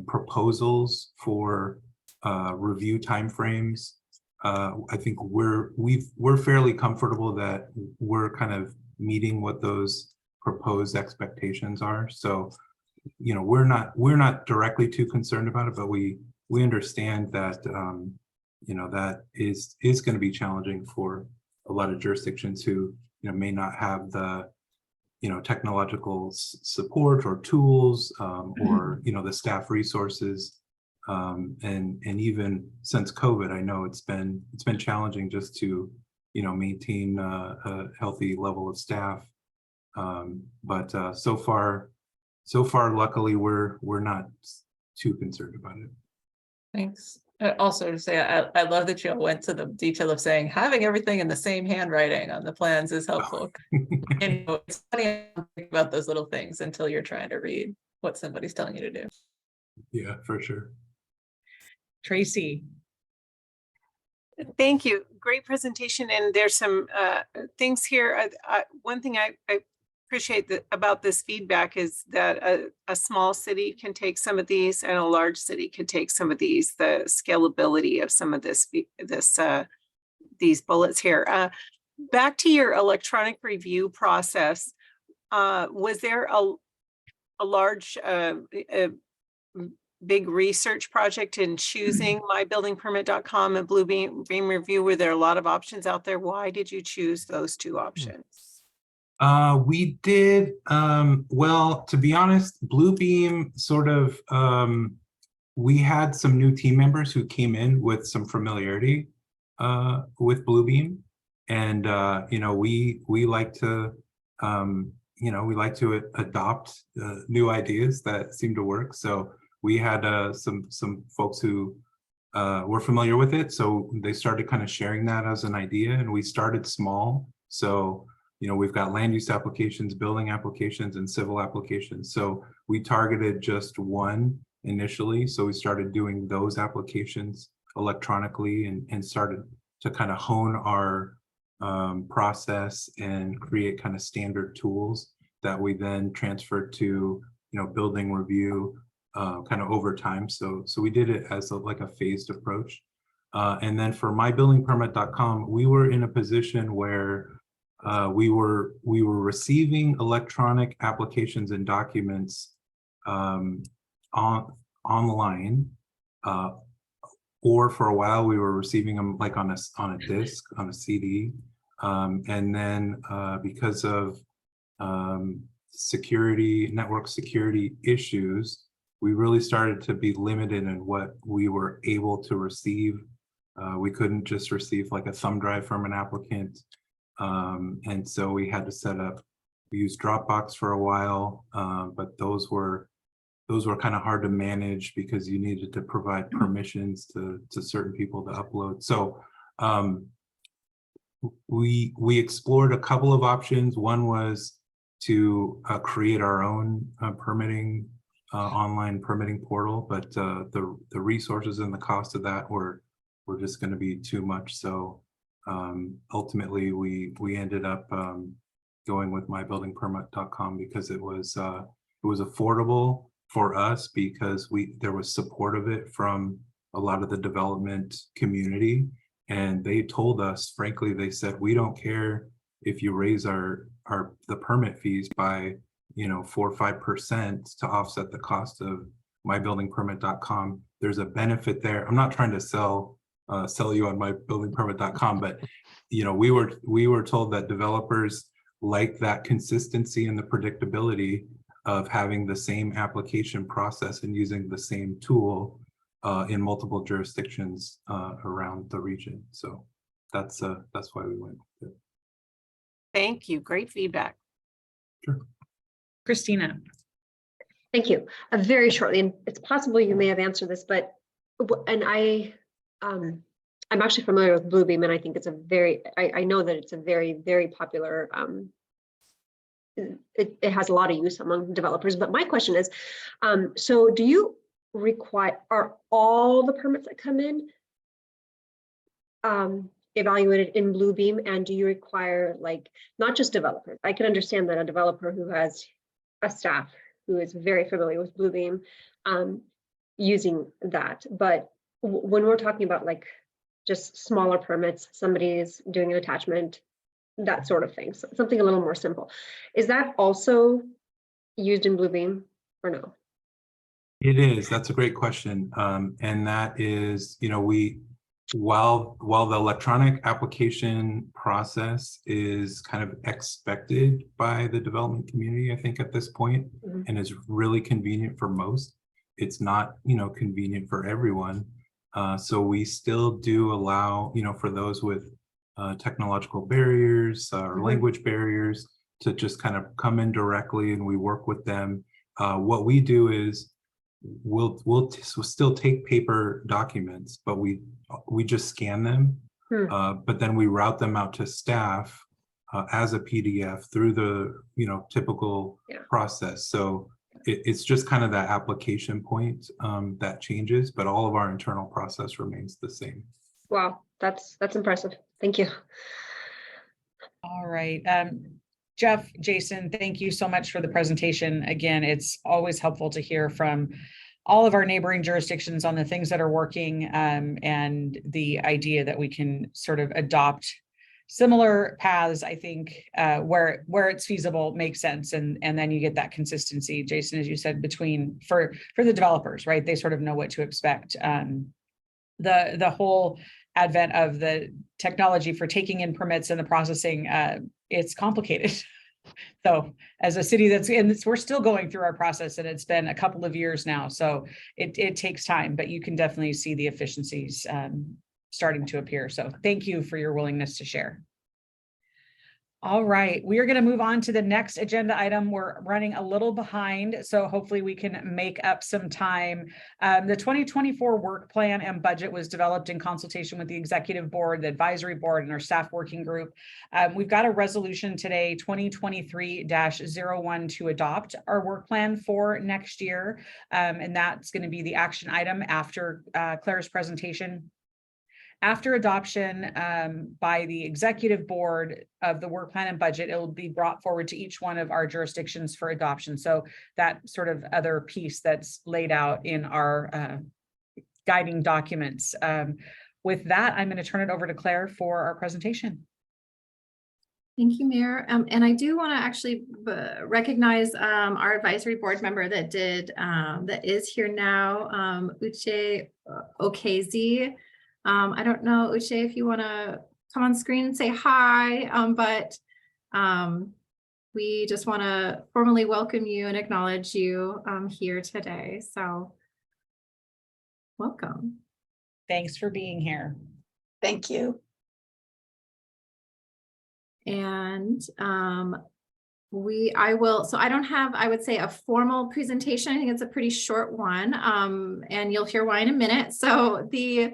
proposals for review timeframes, I think we're fairly comfortable that we're kind of meeting what those proposed expectations are. So, you know, we're not directly too concerned about it, but we understand that you know, that is going to be challenging for a lot of jurisdictions who, you know, may not have the, you know, technological support or tools or, you know, the staff resources. And even since COVID, I know it's been challenging just to, you know, maintain a healthy level of staff. But so far, luckily, we're not too concerned about it. Thanks. Also to say, I love that you all went to the detail of saying having everything in the same handwriting on the plans is helpful. And you know, it's funny to think about those little things until you're trying to read what somebody's telling you to do. Yeah, for sure. Tracy. Thank you. Great presentation. And there's some things here. One thing I appreciate about this feedback is that a small city can take some of these and a large city can take some of these, the scalability of some of these bullets here. Back to your electronic review process, was there a large, big research project in choosing mybuildingpermit.com and Bluebeam Review? Were there a lot of options out there? Why did you choose those two options? We did, well, to be honest, Bluebeam sort of, we had some new team members who came in with some familiarity with Bluebeam. And, you know, we like to, you know, we like to adopt new ideas that seem to work. So we had some folks who were familiar with it. So they started kind of sharing that as an idea, and we started small. So, you know, we've got land use applications, building applications, and civil applications. So we targeted just one initially. So we started doing those applications electronically and started to kind of hone our process and create kind of standard tools that we then transferred to, you know, building review kind of over time. So we did it as like a phased approach. And then for mybuildingpermit.com, we were in a position where we were receiving electronic applications and documents online, or for a while we were receiving them like on a disc, on a CD, and then because of network security issues, we really started to be limited in what we were able to receive. We couldn't just receive like a thumb drive from an applicant. And so we had to we used Dropbox for a while, but those were kind of hard to manage because you needed to provide permissions to certain people to upload. So we explored a couple of options. One was to create our own permitting, online permitting portal, but the resources and the cost of that were just going to be too much. So ultimately we ended up going with mybuildingpermit.com because it was affordable for us, because there was support of it from a lot of the development community. And they told us, frankly, they said, we don't care if you raise the permit fees by, 4 or 5% to offset the cost of mybuildingpermit.com. There's a benefit there. I'm not trying to sell you on mybuildingpermit.com, but we were told that developers like that consistency and the predictability of having the same application process and using the same tool in multiple jurisdictions around the region. So that's why we went with it. Thank you. Great feedback. Sure. Christina. Thank you. Very shortly, and it's possible you may have answered this, but I'm actually familiar with Bluebeam, and I think it's I know that it's a very, very popular. It has a lot of use among developers. But my question is, so do you are all the permits that come in evaluated in Bluebeam, and do you require not just developers? I can understand that a developer who has a staff who is very familiar with Bluebeam using that, but when we're talking about just smaller permits, somebody is doing an attachment, that sort of thing, so something a little more simple, is that also used in Bluebeam or no? It is. That's a great question. And that is, while the electronic application process is kind of expected by the development community, I think at this point, and is really convenient for most, it's not, convenient for everyone. So we still do allow, for those with technological barriers or language barriers to just kind of come in directly, and we work with them. What we do is we'll still take paper documents, but we just scan them, but then we route them out to staff as a PDF through the typical process. So it's just kind of that application point that changes, but all of our internal process remains the same. Wow, that's impressive. Thank you. All right. Jeff, Jason, thank you so much for the presentation. Again, it's always helpful to hear from all of our neighboring jurisdictions on the things that are working, and the idea that we can sort of adopt similar paths, I think, where it's feasible, makes sense. And then you get that consistency, Jason, as you said, for the developers, right? They sort of know what to expect. The whole advent of the technology for taking in permits and the processing, it's complicated. So as a city we're still going through our process, and it's been a couple of years now. So it takes time, but you can definitely see the efficiencies starting to appear. So thank you for your willingness to share. All right, we are going to move on to the next agenda item. We're running a little behind, so hopefully we can make up some time. The 2024 work plan and budget was developed in consultation with the Executive Board, the Advisory Board, and our staff working group. We've got a resolution today, 2023-01, to adopt our work plan for next year, and that's going to be the action item after Claire's presentation. After adoption by the Executive Board of the work plan and budget, it will be brought forward to each one of our jurisdictions for adoption. So that sort of other piece that's laid out in our guiding documents. With that, I'm going to turn it over to Claire for our presentation. Thank you, Mayor. And I do want to actually recognize our advisory board member that is here now, Uche Okezi. I don't know, Uche, if you want to come on screen and say hi, but we just want to formally welcome you and acknowledge you here today. So welcome. Thanks for being here. Thank you. And I don't have, I would say, a formal presentation. I think it's a pretty short one, and you'll hear why in a minute. So the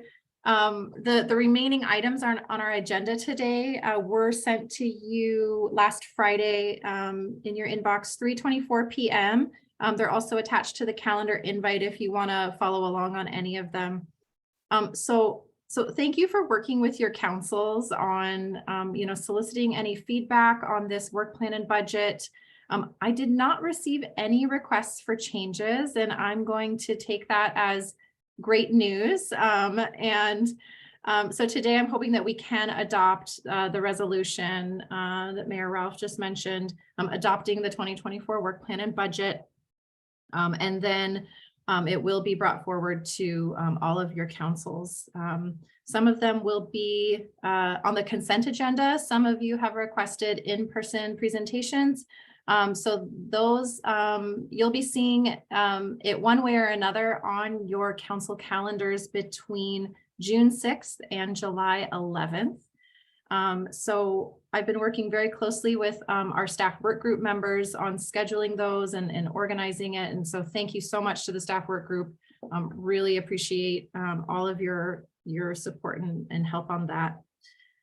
remaining items on our agenda today were sent to you last Friday in your inbox, 3:24 p.m. They're also attached to the calendar invite if you want to follow along on any of them. So thank you for working with your councils on soliciting any feedback on this work plan and budget. I did not receive any requests for changes, and I'm going to take that as great news. So today I'm hoping that we can adopt the resolution that Mayor Ralph just mentioned, adopting the 2024 work plan and budget. And then it will be brought forward to all of your councils. Some of them will be on the consent agenda. Some of you have requested in-person presentations. So those you'll be seeing it one way or another on your council calendars between June 6th and July 11th. So I've been working very closely with our staff work group members on scheduling those and organizing it. And so thank you so much to the staff work group. Really appreciate all of your support and help on that.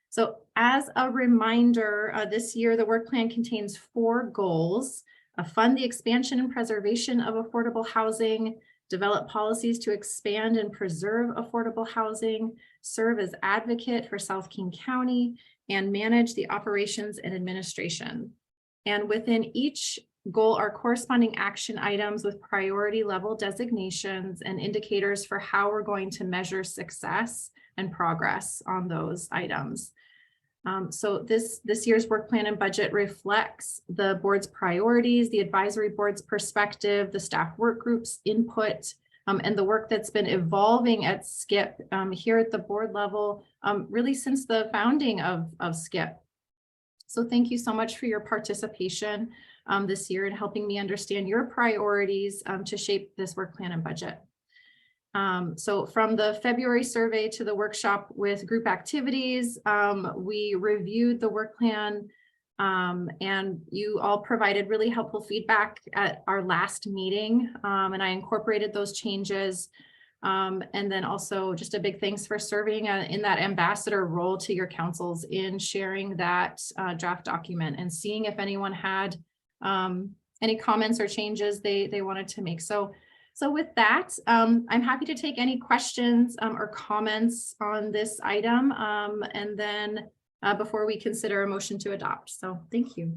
So as a reminder, this year, the work plan contains 4 goals: fund the expansion and preservation of affordable housing, develop policies to expand and preserve affordable housing, serve as advocate for South King County, and manage the operations and administration. And within each goal are corresponding action items with priority level designations and indicators for how we're going to measure success and progress on those items. So this year's work plan and budget reflects the board's priorities, the advisory board's perspective, the staff work group's input, and the work that's been evolving at SKIP here at the board level, really since the founding of SKIP. So thank you so much for your participation this year in helping me understand your priorities to shape this work plan and budget. So from the February survey to the workshop with group activities, we reviewed the work plan and you all provided really helpful feedback at our last meeting, and I incorporated those changes. And then also just a big thanks for serving in that ambassador role to your councils in sharing that draft document and seeing if anyone had any comments or changes they wanted to make. So with that, I'm happy to take any questions or comments on this item, and then before we consider a motion to adopt. So thank you.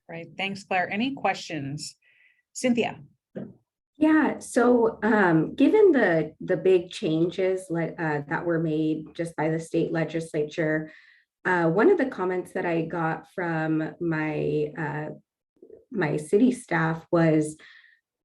Great, thanks, Claire. Any questions? Cynthia? Yeah, so given the big changes that were made just by the state legislature, one of the comments that I got from my my city staff was,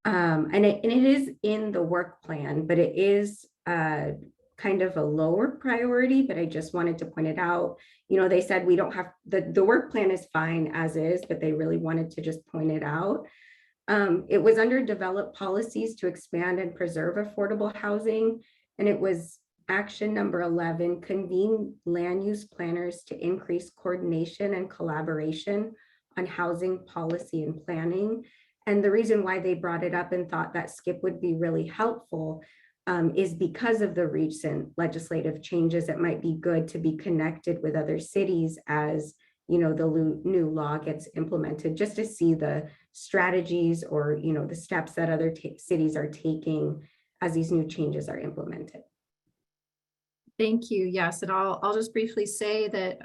and it is in the work plan, but it is kind of a lower priority, but I just wanted to point it out. You know, they said we don't have, the work plan is fine as is, but they really wanted to just point it out. It was under develop policies to expand and preserve affordable housing. And it was action number 11, convene land use planners to increase coordination and collaboration on housing policy and planning. And the reason why they brought it up and thought that SKIP would be really helpful is because of the recent legislative changes. It might be good to be connected with other cities as, you know, the new law gets implemented, just to see the strategies or, you know, the steps that other cities are taking as these new changes are implemented. Thank you. Yes, and I'll just briefly say that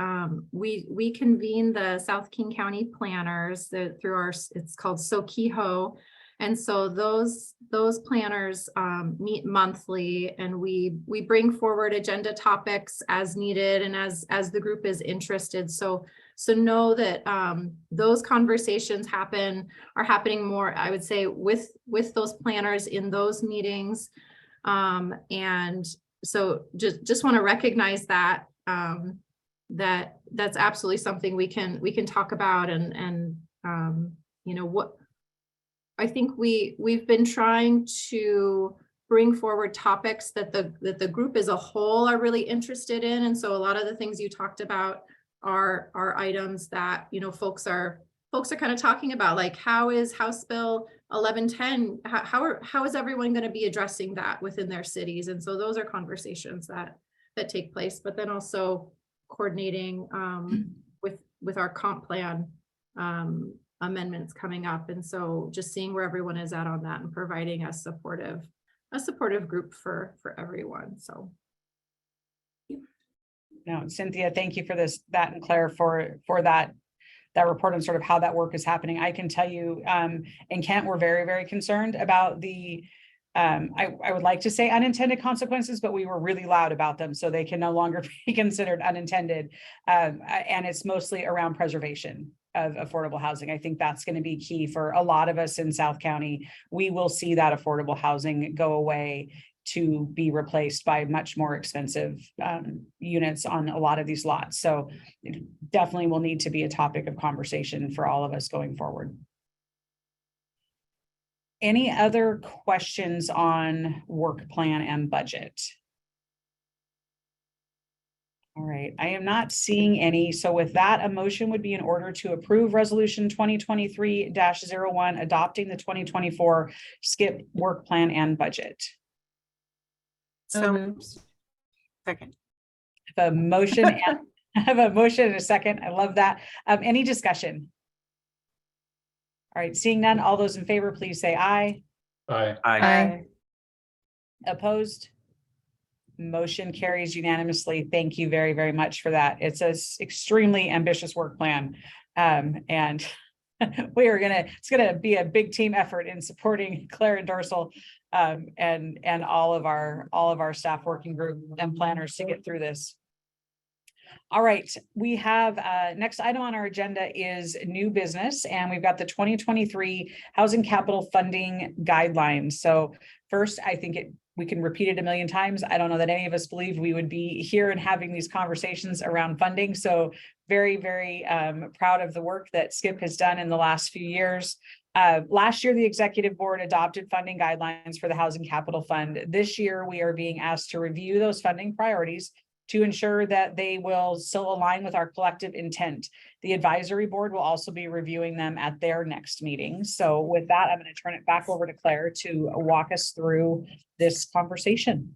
we convene the South King County planners through our, it's called SKHHP. And so those planners meet monthly, and we bring forward agenda topics as needed and as the group is interested. So know that those conversations are happening more, I would say, with those planners in those meetings. And so just want to recognize that that's absolutely something we can talk about, and you know, what I think we've been trying to bring forward topics that the group as a whole are really interested in. And so a lot of the things you talked about are items that, you know, folks are kind of talking about, like how is House Bill 1110, how is everyone going to be addressing that within their cities? And so those are conversations that take place, but then also coordinating with our comp plan amendments coming up. And so just seeing where everyone is at on that and providing a supportive group for everyone. So. No, Cynthia, thank you for that, and Claire for that report and sort of how that work is happening. I can tell you, in Kent, we're very, very concerned about the I would like to say unintended consequences, but we were really loud about them, so they can no longer be considered unintended. And it's mostly around preservation of affordable housing. I think that's going to be key for a lot of us in South County. We will see that affordable housing go away to be replaced by much more expensive units on a lot of these lots. So it definitely will need to be a topic of conversation for all of us going forward. Any other questions on work plan and budget? All right, I am not seeing any. So with that, a motion would be in order to approve resolution 2023-01, adopting the 2024 SKIP work plan and budget. So second. I have a motion and I have a motion and a second. I love that. Any discussion? All right, seeing none, all those in favor, please say aye. Aye. Opposed? Motion carries unanimously. Thank you very, very much for that. It's an extremely ambitious work plan. And it's gonna be a big team effort in supporting Claire and Dorsal and all of our staff working group and planners to get through this. All right, we have next item on our agenda is new business, and we've got the 2023 Housing Capital Funding Guidelines. So first, I think we can repeat it a million times. I don't know that any of us believed we would be here and having these conversations around funding. So very, very proud of the work that SKIP has done in the last few years. Last year, the executive board adopted funding guidelines for the Housing Capital Fund. This year, we are being asked to review those funding priorities to ensure that they will still align with our collective intent. The advisory board will also be reviewing them at their next meeting. So with that, I'm going to turn it back over to Claire to walk us through this conversation.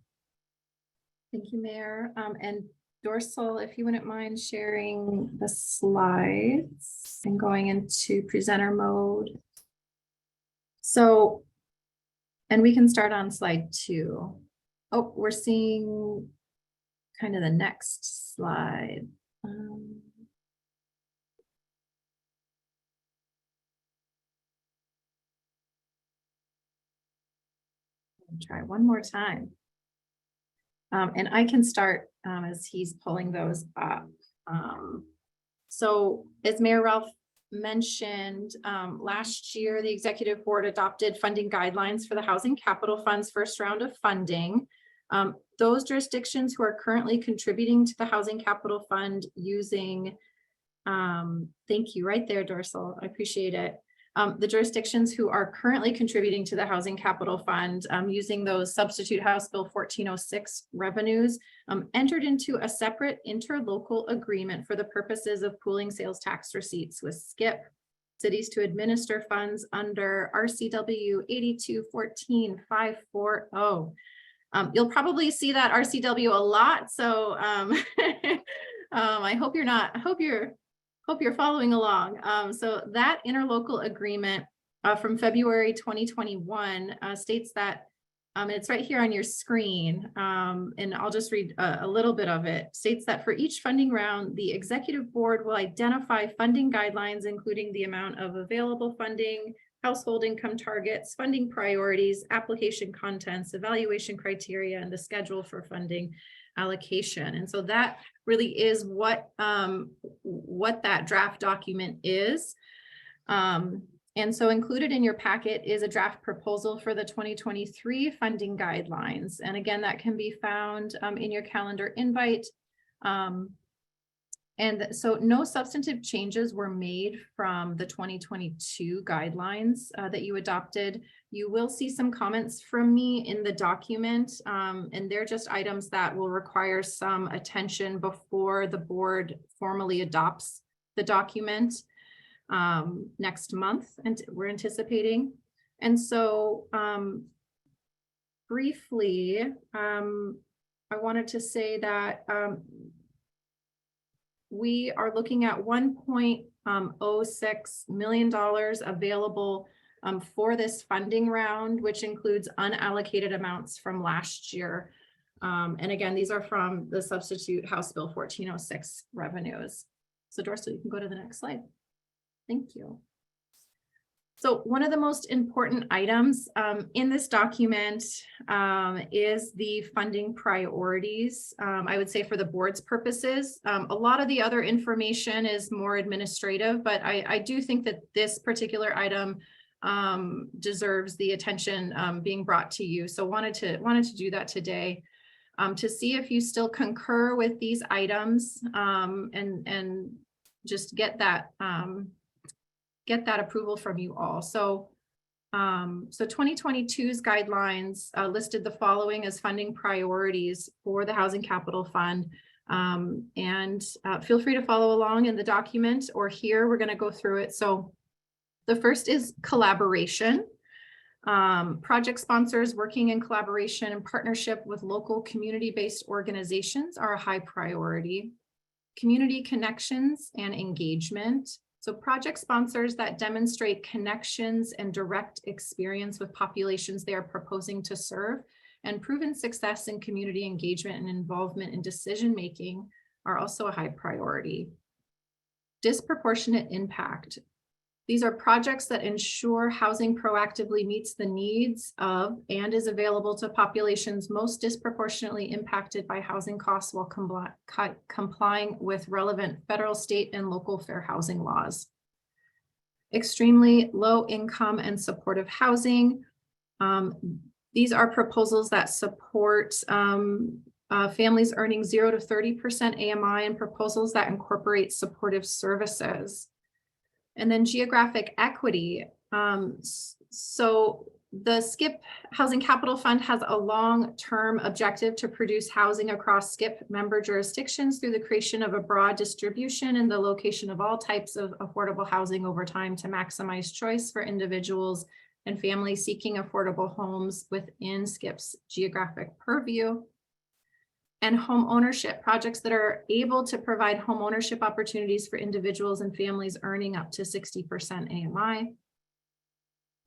Thank you, Mayor. And Dorsal, if you wouldn't mind sharing the slides and going into presenter mode. So, and we can start on slide 2. Oh, we're seeing kind of the next slide. Try one more time. And I can start as he's pulling those up. So as Mayor Ralph mentioned, last year, the executive board adopted funding guidelines for the Housing Capital Fund's first round of funding. Those jurisdictions who are currently contributing to the Housing Capital Fund using, thank you, right there, Dorsal, I appreciate it. The jurisdictions who are currently contributing to the Housing Capital Fund using those substitute House Bill 1406 revenues entered into a separate interlocal agreement for the purposes of pooling sales tax receipts with SKIP, cities to administer funds under RCW 8214-540. You'll probably see that RCW a lot, so I hope you're following along. So that interlocal agreement from February 2021 states that, and it's right here on your screen, and I'll just read a little bit of it, states that for each funding round, the executive board will identify funding guidelines, including the amount of available funding, household income targets, funding priorities, application contents, evaluation criteria, and the schedule for funding allocation. And so that really is what that draft document is. And so included in your packet is a draft proposal for the 2023 funding guidelines. And again, that can be found in your calendar invite. And so no substantive changes were made from the 2022 guidelines that you adopted. You will see some comments from me in the document, and they're just items that will require some attention before the board formally adopts the document next month, and we're anticipating. And so briefly, I wanted to say that we are looking at $1.06 million available for this funding round, which includes unallocated amounts from last year. And again, these are from the substitute House Bill 1406 revenues. So Dorsal, you can go to the next slide. Thank you. So one of the most important items in this document is the funding priorities. I would say for the board's purposes, a lot of the other information is more administrative, but I do think that this particular item deserves the attention being brought to you. So wanted to do that today to see if you still concur with these items and just get that approval from you all. So 2022's guidelines listed the following as funding priorities for the Housing Capital Fund. And feel free to follow along in the document or here, we're going to go through it. So the first is collaboration. Project sponsors working in collaboration and partnership with local community-based organizations are a high priority. Community connections and engagement. So project sponsors that demonstrate connections and direct experience with populations they are proposing to serve and proven success in community engagement and involvement in decision-making are also a high priority. Disproportionate impact. These are projects that ensure housing proactively meets the needs of and is available to populations most disproportionately impacted by housing costs while complying with relevant federal, state, and local fair housing laws. Extremely low income and supportive housing. These are proposals that support families earning 0 to 30% AMI and proposals that incorporate supportive services. And then geographic equity. So the SKIP Housing Capital Fund has a long-term objective to produce housing across SKIP member jurisdictions through the creation of a broad distribution and the location of all types of affordable housing over time to maximize choice for individuals and families seeking affordable homes within SKIP's geographic purview. And home ownership, projects that are able to provide home ownership opportunities for individuals and families earning up to 60% AMI.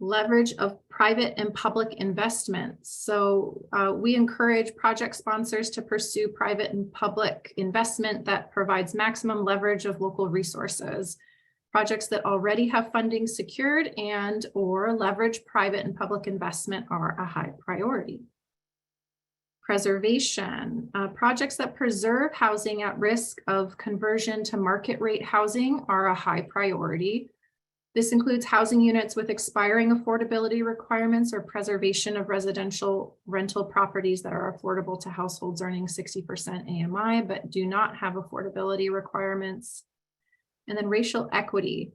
Leverage of private and public investments. So we encourage project sponsors to pursue private and public investment that provides maximum leverage of local resources. Projects that already have funding secured and or leverage private and public investment are a high priority. Preservation, projects that preserve housing at risk of conversion to market rate housing are a high priority. This includes housing units with expiring affordability requirements or preservation of residential rental properties that are affordable to households earning 60% AMI, but do not have affordability requirements. And then racial equity.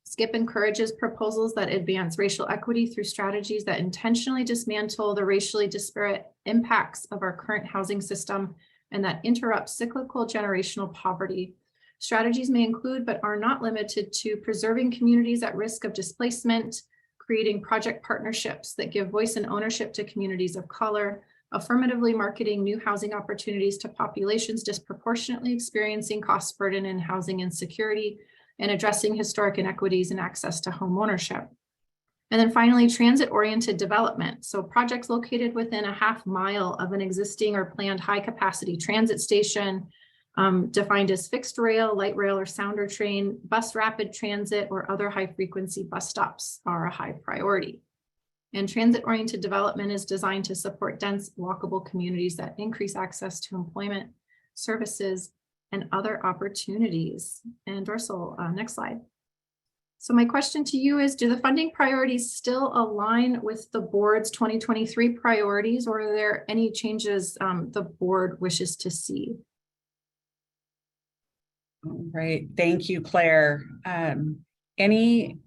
SKIP encourages proposals that advance racial equity through strategies that intentionally dismantle the racially disparate impacts of our current housing system and that interrupt cyclical generational poverty. Strategies may include, but are not limited to, preserving communities at risk of displacement, creating project partnerships that give voice and ownership to communities of color, affirmatively marketing new housing opportunities to populations disproportionately experiencing cost burden and housing insecurity, and addressing historic inequities in access to home ownership. And then finally, transit-oriented development. So projects located within a half mile of an existing or planned high-capacity transit station, defined as fixed rail, light rail, or sounder train, bus rapid transit, or other high-frequency bus stops are a high priority. And transit-oriented development is designed to support dense, walkable communities that increase access to employment, services, and other opportunities. And Dorsal, next slide. So my question to you is, do the funding priorities still align with the board's 2023 priorities, or are there any changes the board wishes to see? All right, thank you, Claire. Any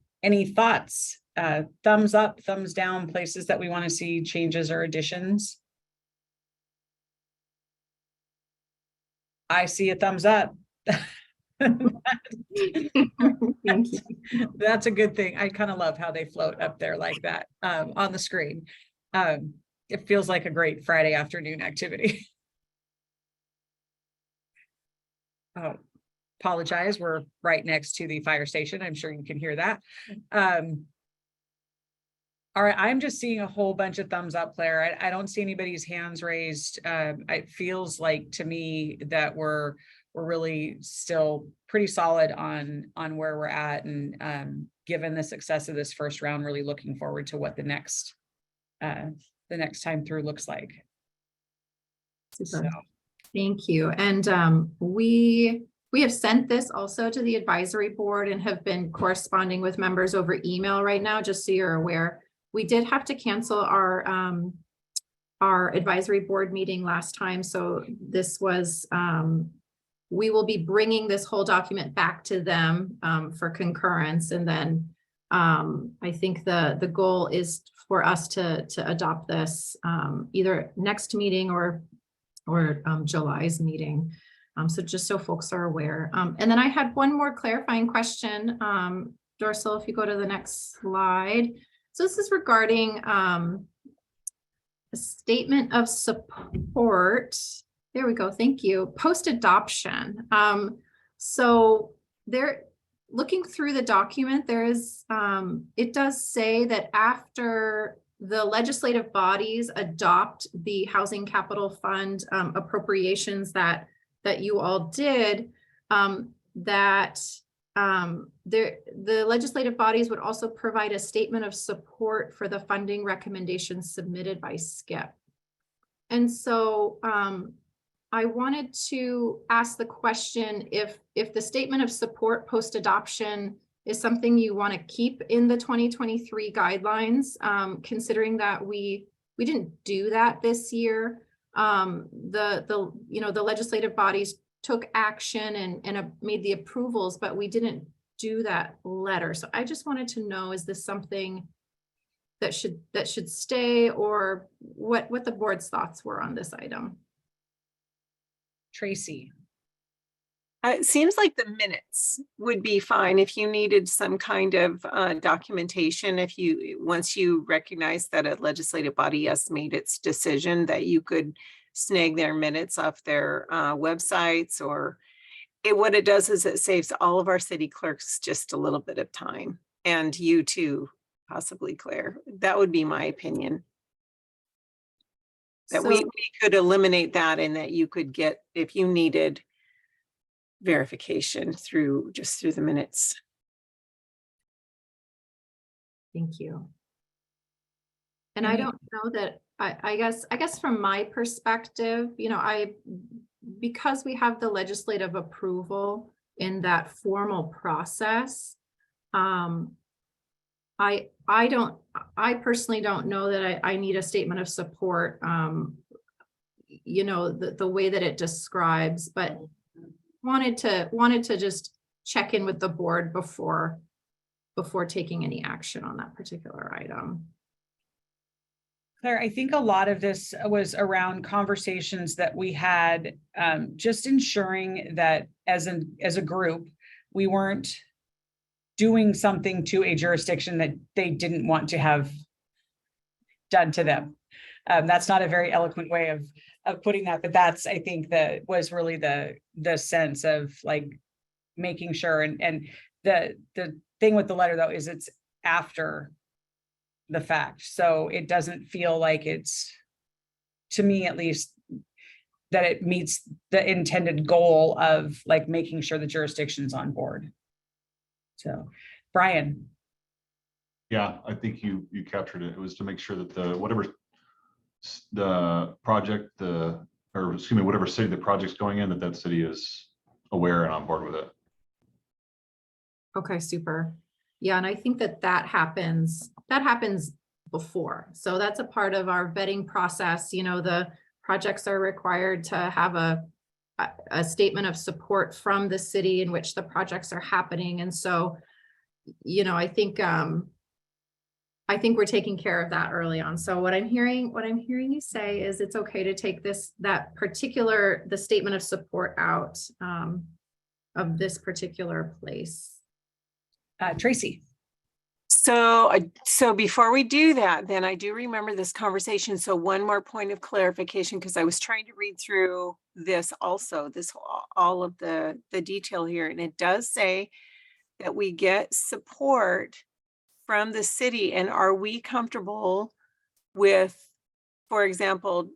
thoughts? Thumbs up, thumbs down, places that we want to see changes or additions? I see a thumbs up. Thank you. That's a good thing. I kind of love how they float up there like that on the screen. It feels like a great Friday afternoon activity. Oh, apologize. We're right next to the fire station. I'm sure you can hear that. All right, I'm just seeing a whole bunch of thumbs up, Claire. I don't see anybody's hands raised. It feels like to me that we're we're really still pretty solid on where we're at, and given the success of this first round, really looking forward to what the next time through looks like. Super. Thank you. And we have sent this also to the advisory board and have been corresponding with members over email right now, just so you're aware. We did have to cancel our advisory board meeting last time. So this was, we will be bringing this whole document back to them for concurrence. And then I think the goal is for us to adopt this either next meeting or July's meeting. So just so folks are aware. And then I had one more clarifying question. Dorsal, if you go to the next slide. So this is regarding a statement of support. There we go. Thank you. Post-adoption. So there, looking through the document, there is, it does say that after the legislative bodies adopt the Housing Capital Fund appropriations that you all did, the legislative bodies would also provide a statement of support for the funding recommendations submitted by SKIP. And so I wanted to ask the question if the statement of support post-adoption is something you want to keep in the 2023 guidelines, considering that we didn't do that this year. The legislative bodies took action and made the approvals, but we didn't do that letter. So I just wanted to know, is this something that should stay, or what the board's thoughts were on this item? Tracy. It seems like the minutes would be fine if you needed some kind of documentation. Once you recognize that a legislative body has made its decision, that you could snag their minutes off their websites, or what it does is it saves all of our city clerks just a little bit of time, and you too, possibly, Claire. That would be my opinion. That we could eliminate that, and that you could get, if you needed verification through the minutes. Thank you. And I don't know that, I guess from my perspective, because we have the legislative approval in that formal process, I personally don't know that I need a statement of support, the way that it describes, but wanted to just check in with the board before taking any action on that particular item. Claire, I think a lot of this was around conversations that we had, just ensuring that as a group, we weren't doing something to a jurisdiction that they didn't want to have done to them. That's not a very eloquent way of putting that, but that's, I think, that was really the sense of like making sure. And the thing with the letter, though, is it's after the fact. So it doesn't feel like it's, to me at least, that it meets the intended goal of like making sure the jurisdiction's on board. So, Brian. Yeah, I think you captured it. It was to make sure that whatever city the project's going in, that city is aware and on board with it. Okay, super. Yeah, and I think that happens before. So that's a part of our vetting process. The projects are required to have a statement of support from the city in which the projects are happening. And so, I think we're taking care of that early on. So what I'm hearing you say is it's okay to take the statement of support out of this particular place. Tracy. So before we do that, then I do remember this conversation. So one more point of clarification, because I was trying to read through this also, all of the detail here, and it does say that we get support from the city. And are we comfortable with, for example,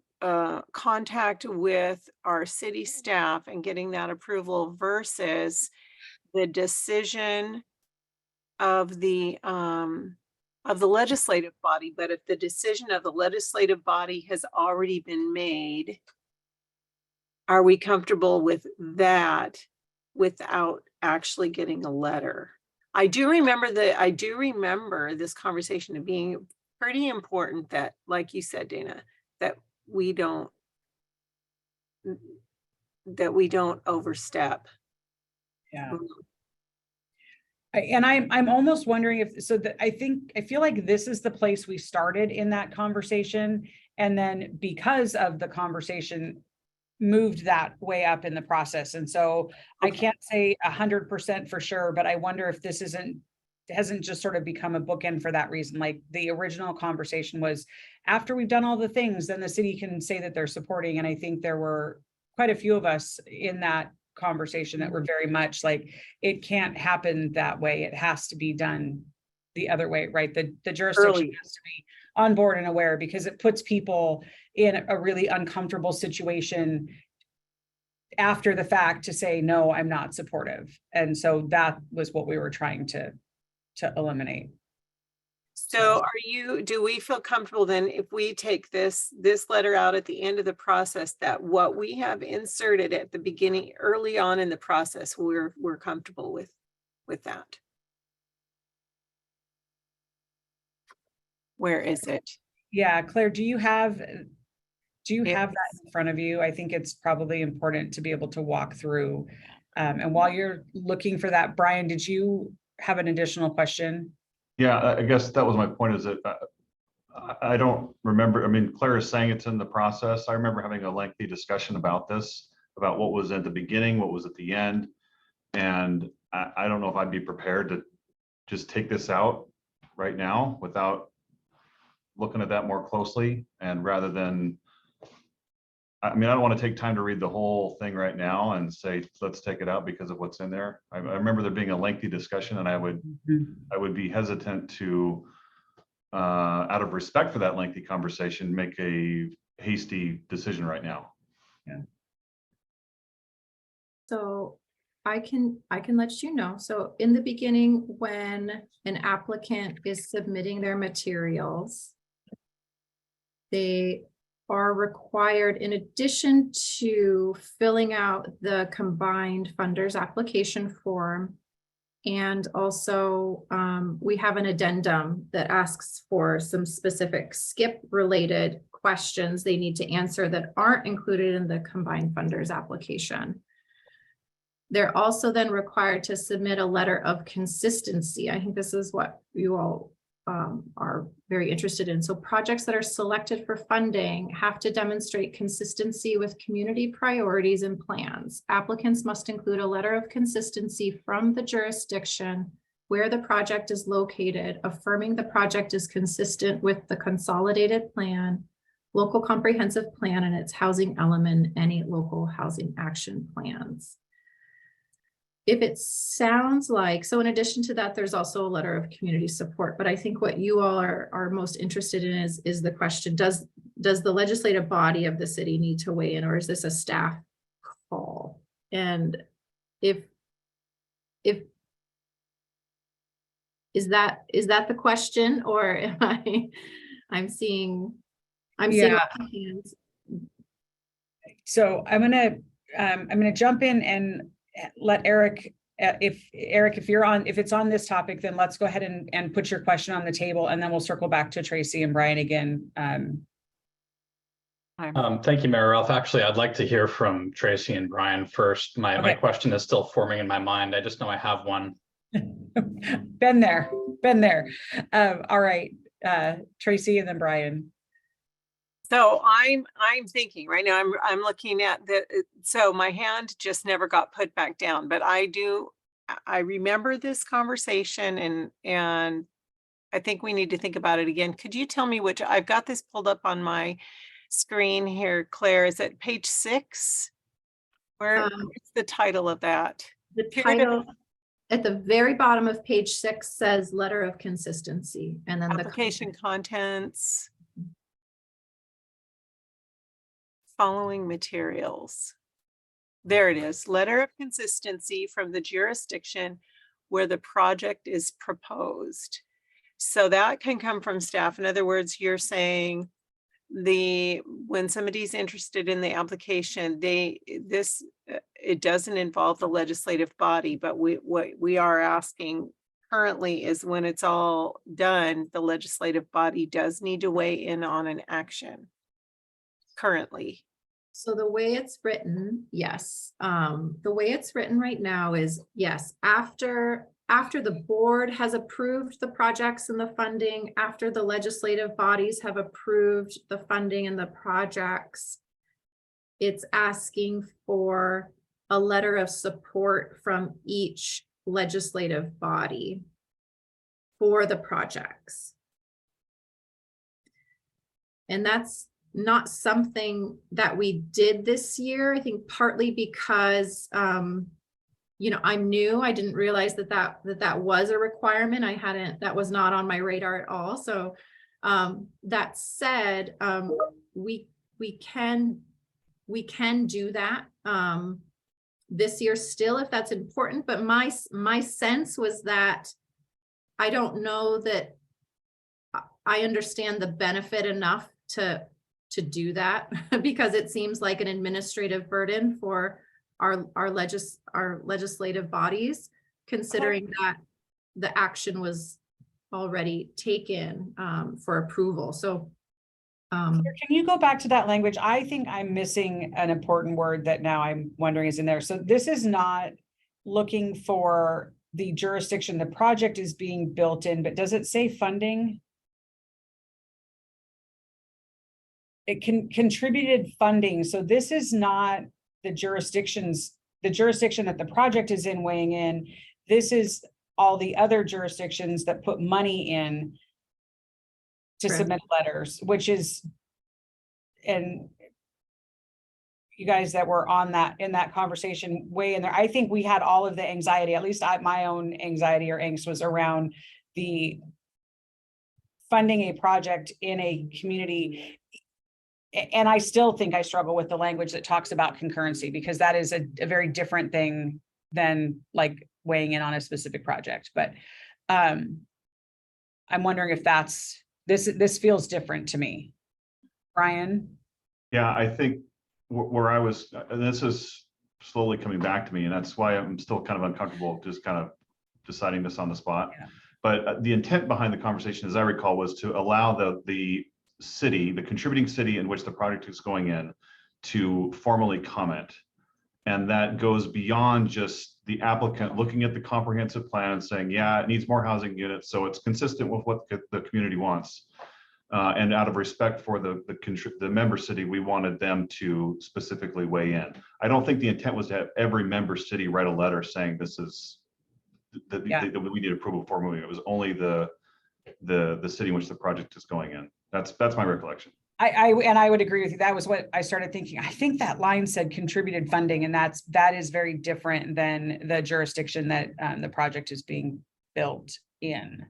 contact with our city staff and getting that approval versus the decision of the legislative body. But if the decision of the legislative body has already been made, are we comfortable with that without actually getting a letter? I do remember this conversation of being pretty important that, like you said, Dana, that we don't overstep. Yeah. And I'm almost wondering if, so that I feel like this is the place we started in that conversation. And then because of the conversation, moved that way up in the process. And so I can't say 100% for sure, but I wonder if this hasn't just sort of become a bookend for that reason. Like the original conversation was, after we've done all the things, then the city can say that they're supporting. And I think there were quite a few of us in that conversation that were very much like, it can't happen that way. It has to be done the other way, right? The jurisdiction has to be on board and aware, because it puts people in a really uncomfortable situation after the fact to say, no, I'm not supportive. And so that was what we were trying to eliminate. So do we feel comfortable then if we take this letter out at the end of the process, that what we have inserted at the beginning, early on in the process, we're comfortable with that? Where is it? Yeah, Claire, do you have that in front of you? I think it's probably important to be able to walk through. And while you're looking for that, Brian, did you have an additional question? Yeah, I guess that was my point, is that I don't remember. I mean, Claire is saying it's in the process. I remember having a lengthy discussion about this, about what was at the beginning, what was at the end. And I don't know if I'd be prepared to just take this out right now without looking at that more closely. And rather than, I mean, I don't want to take time to read the whole thing right now and say, let's take it out because of what's in there. I remember there being a lengthy discussion, and I would be hesitant to, out of respect for that lengthy conversation, make a hasty decision right now. Yeah. So I can let you know. So in the beginning, when an applicant is submitting their materials, they are required, in addition to filling out the combined funders application form, and also we have an addendum that asks for some specific skip related questions they need to answer that aren't included in the combined funders application. They're also then required to submit a letter of consistency. I think this is what you all are very interested in. So projects that are selected for funding have to demonstrate consistency with community priorities and plans. Applicants must include a letter of consistency from the jurisdiction where the project is located, affirming the project is consistent with the consolidated plan, local comprehensive plan, and its housing element, any local housing action plans. If it sounds like, so in addition to that, there's also a letter of community support, but I think what you all are most interested in is the question, does the legislative body of the city need to weigh in, or is this a staff call? And if is that the question, or am I'm seeing hands. So I'm gonna jump in and let Eric, if it's on this topic, then let's go ahead and put your question on the table, and then we'll circle back to Tracy and Brian again. Thank you, Mayor Ralph. Actually, I'd like to hear from Tracy and Brian first. My question is still forming in my mind. I just know I have one. Been there. All right, Tracy and then Brian. So I'm thinking right now, I'm looking at so my hand just never got put back down, but I remember this conversation, and I think we need to think about it again. Could you tell me which, I've got this pulled up on my screen here, Claire, is it page 6? Where's the title of that? The title at the very bottom of page 6 says letter of consistency, and then application contents. following materials. There it is, letter of consistency from the jurisdiction where the project is proposed. So that can come from staff. In other words, you're saying when somebody's interested in the application, it doesn't involve the legislative body, but what we are asking currently is when it's all done, the legislative body does need to weigh in on an action currently. So the way it's written, yes. The way it's written right now is, yes, after the board has approved the projects and the funding, after the legislative bodies have approved the funding and the projects, it's asking for a letter of support from each legislative body for the projects. And that's not something that we did this year, I think partly because you know, I'm new. I didn't realize that was a requirement. That was not on my radar at all. So that said, we can do that this year still if that's important. But my sense was that I don't know that I understand the benefit enough to do that because it seems like an administrative burden for our legislative bodies, considering that the action was already taken for approval. So can you go back to that language? I think I'm missing an important word that now I'm wondering is in there. So this is not looking for the jurisdiction the project is being built in, but does it say funding? It contributed funding. So this is not the jurisdiction that the project is in weighing in. This is all the other jurisdictions that put money in to submit letters, which is, and you guys that were on in that conversation way in there, I think we had all of the anxiety, at least my own anxiety or angst was around the funding a project in a community. And I still think I struggle with the language that talks about concurrency, because that is a very different thing than like weighing in on a specific project. But I'm wondering if this feels different to me. Brian? Yeah, I think where I was, and this is slowly coming back to me, and that's why I'm still kind of uncomfortable just kind of deciding this on the spot. Yeah. But the intent behind the conversation, as I recall, was to allow the city, the contributing city in which the project is going in, to formally comment. And that goes beyond just the applicant looking at the comprehensive plan and saying, yeah, it needs more housing units, so it's consistent with what the community wants. And out of respect for the member city, we wanted them to specifically weigh in. I don't think the intent was to have every member city write a letter saying this is that we need approval before moving. It was only the city in which the project is going in. That's my recollection. I would agree with you. That was what I started thinking. I think that line said contributed funding, and that is very different than the jurisdiction that the project is being built in,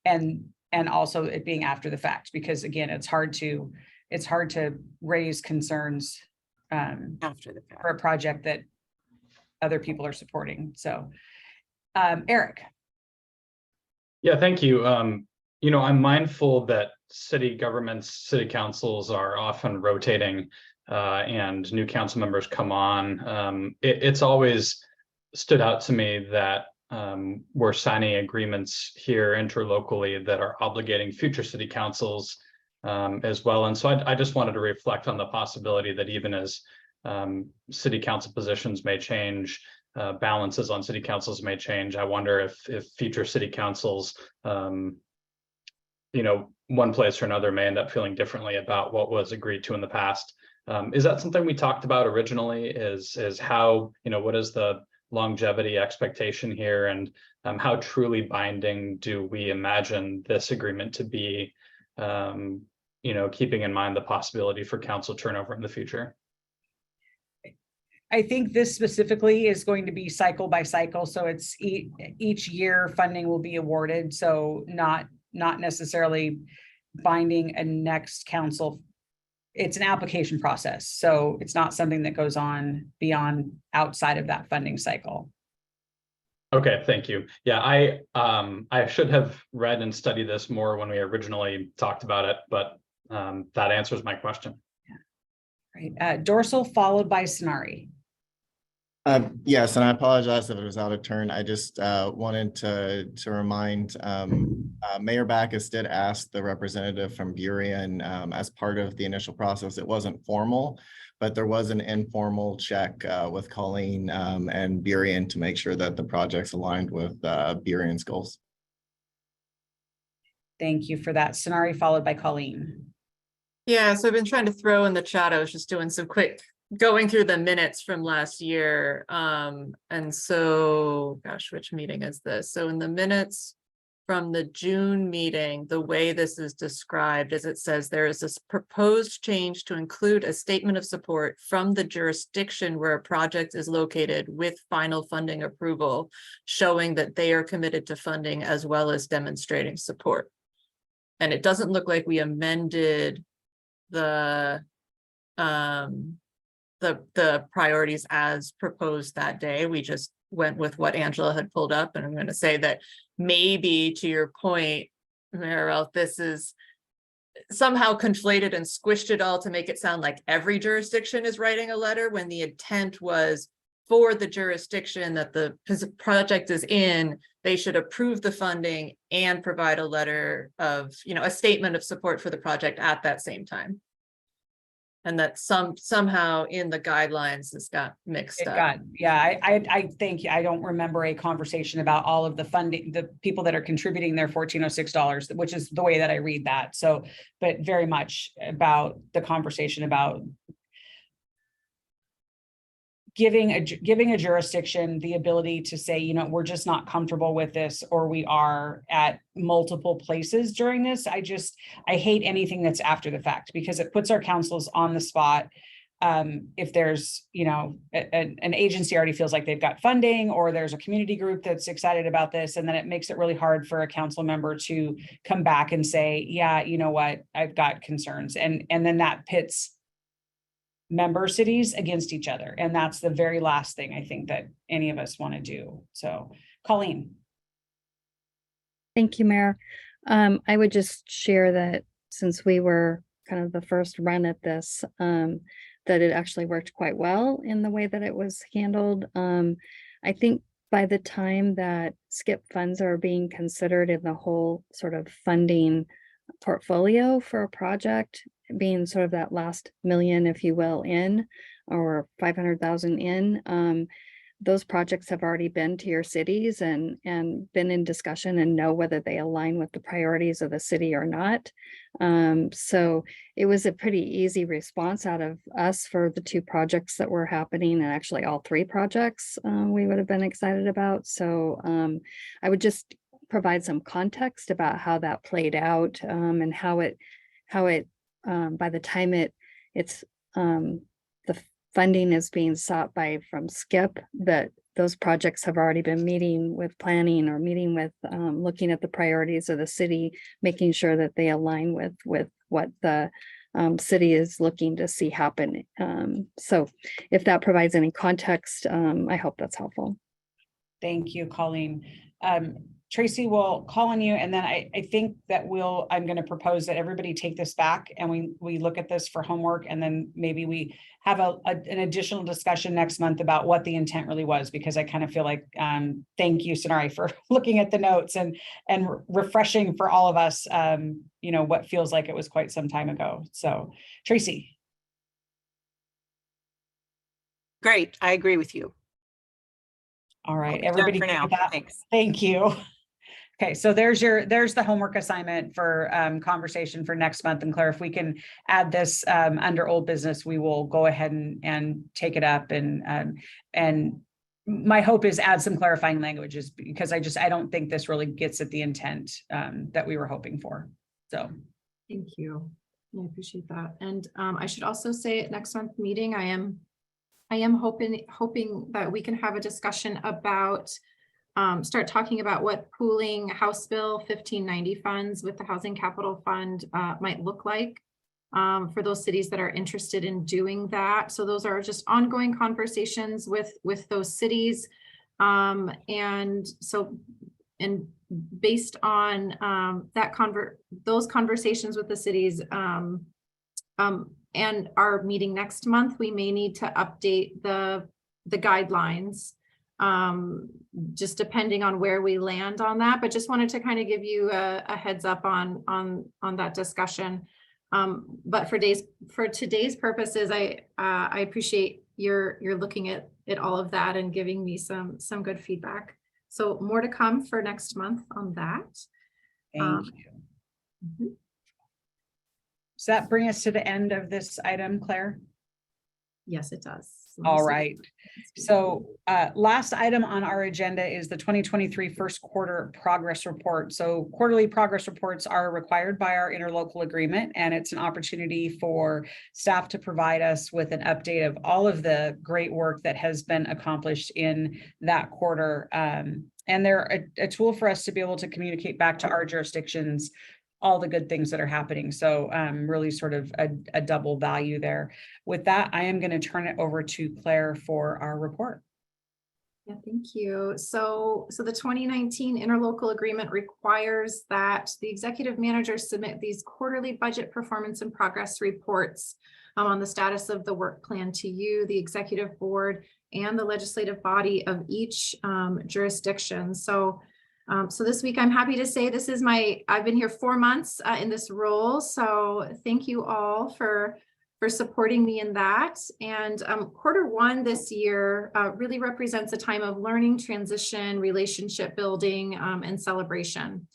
and also it being after the fact, because again, it's hard to raise concerns After the fact for a project that other people are supporting. So, Eric. Yeah, thank you. You know, I'm mindful that city governments, city councils are often rotating and new council members come on. It's always stood out to me that we're signing agreements here interlocally that are obligating future city councils as well. And so I just wanted to reflect on the possibility that even as city council positions may change, balances on city councils may change. I wonder if future city councils, you know, one place or another may end up feeling differently about what was agreed to in the past. Is that something we talked about originally? Is how, you know, what is the longevity expectation here, and how truly binding do we imagine this agreement to be, you know, keeping in mind the possibility for council turnover in the future? I think this specifically is going to be cycle by cycle. So it's each year funding will be awarded. So not necessarily binding a next council it's an application process. So it's not something that goes on beyond outside of that funding cycle. Okay, thank you. Yeah, I should have read and studied this more when we originally talked about it, but that answers my question. Right. Dorsal followed by Sonari. Yes, and I apologize if it was out of turn. I just wanted to remind Mayor Backus did ask the representative from Burien as part of the initial process. It wasn't formal, but there was an informal check with Colleen and Burien to make sure that the project's aligned with Burien's goals. Thank you for that. Sonari followed by Colleen. Yeah, so I've been trying to throw in the chat. I was just doing some quick going through the minutes from last year. And so, gosh, which meeting is this? So in the minutes from the June meeting, the way this is described is it says there is this proposed change to include a statement of support from the jurisdiction where a project is located with final funding approval, showing that they are committed to funding as well as demonstrating support. And it doesn't look like we amended the priorities as proposed that day. We just went with what Angela had pulled up. And I'm going to say that maybe to your point, Mayor Ralph, this is somehow conflated and squished it all to make it sound like every jurisdiction is writing a letter when the intent was for the jurisdiction that the project is in, they should approve the funding and provide a letter of, a statement of support for the project at that same time. And that somehow in the guidelines this got mixed up. I think I don't remember a conversation about all of the funding, the people that are contributing their $1,406, which is the way that I read that. So, but very much about the conversation about giving a jurisdiction the ability to say, we're just not comfortable with this, or we are at multiple places during this. I hate anything that's after the fact, because it puts our councils on the spot. If there's, an agency already feels like they've got funding, or there's a community group that's excited about this, and then it makes it really hard for a council member to come back and say, yeah, you know what, I've got concerns. And then that pits member cities against each other. And that's the very last thing I think that any of us want to do. So, Colleen. Thank you, Mayor. I would just share that since we were kind of the first run at this, that it actually worked quite well in the way that it was handled. I think by the time that SKIP funds are being considered in the whole sort of funding portfolio for a project, being sort of that last million, if you will, in, or 500,000 in, those projects have already been to your cities and been in discussion and know whether they align with the priorities of the city or not. So it was a pretty easy response out of us for the two projects that were happening, and actually all three projects we would have been excited about. So I would just provide some context about how that played out, and how it by the time it's the funding is being sought from SKIP, that those projects have already been meeting with planning, or meeting with looking at the priorities of the city, making sure that they align with what the city is looking to see happen. So if that provides any context, I hope that's helpful. Thank you, Colleen. Tracy, will call on you, and then I think that I'm going to propose that everybody take this back and we look at this for homework, and then maybe we have an additional discussion next month about what the intent really was, because I kind of feel like, thank you, Sonari, for looking at the notes and refreshing for all of us, what feels like it was quite some time ago. So, Tracy. Great, I agree with you. All right, everybody. For now. Thanks. Thank you. Okay, so there's the homework assignment for conversation for next month. And Claire, if we can add this under old business, we will go ahead and take it up. And my hope is add some clarifying languages, because I don't think this really gets at the intent that we were hoping for. So thank you. I appreciate that. And I should also say at next month's meeting, I am hoping that we can have a discussion about start talking about what pooling House Bill 1590 funds with the Housing Capital Fund might look like. for those cities that are interested in doing that. So those are just ongoing conversations with those cities. And based on those conversations with the cities and our meeting next month, we may need to update the guidelines, just depending on where we land on that. But just wanted to kind of give you a heads up on that discussion. But for today's purposes, I appreciate your looking at all of that and giving me some good feedback. So more to come for next month on that. Thank you. Does that bring us to the end of this item, Claire? Yes, it does. All right. So last item on our agenda is the 2023 first quarter progress report. So quarterly progress reports are required by our interlocal agreement, and it's an opportunity for staff to provide us with an update of all of the great work that has been accomplished in that quarter. And they're a tool for us to be able to communicate back to our jurisdictions all the good things that are happening. So really sort of a double value there. With that, I am going to turn it over to Claire for our report. Yeah, thank you. So the 2019 interlocal agreement requires that the executive manager submit these quarterly budget performance and progress reports on the status of the work plan to you, the executive board, and the legislative body of each jurisdiction. So this week, I'm happy to say this is I've been here 4 months in this role. So thank you all for supporting me in that. And quarter one this year really represents a time of learning, transition, relationship building, and celebration.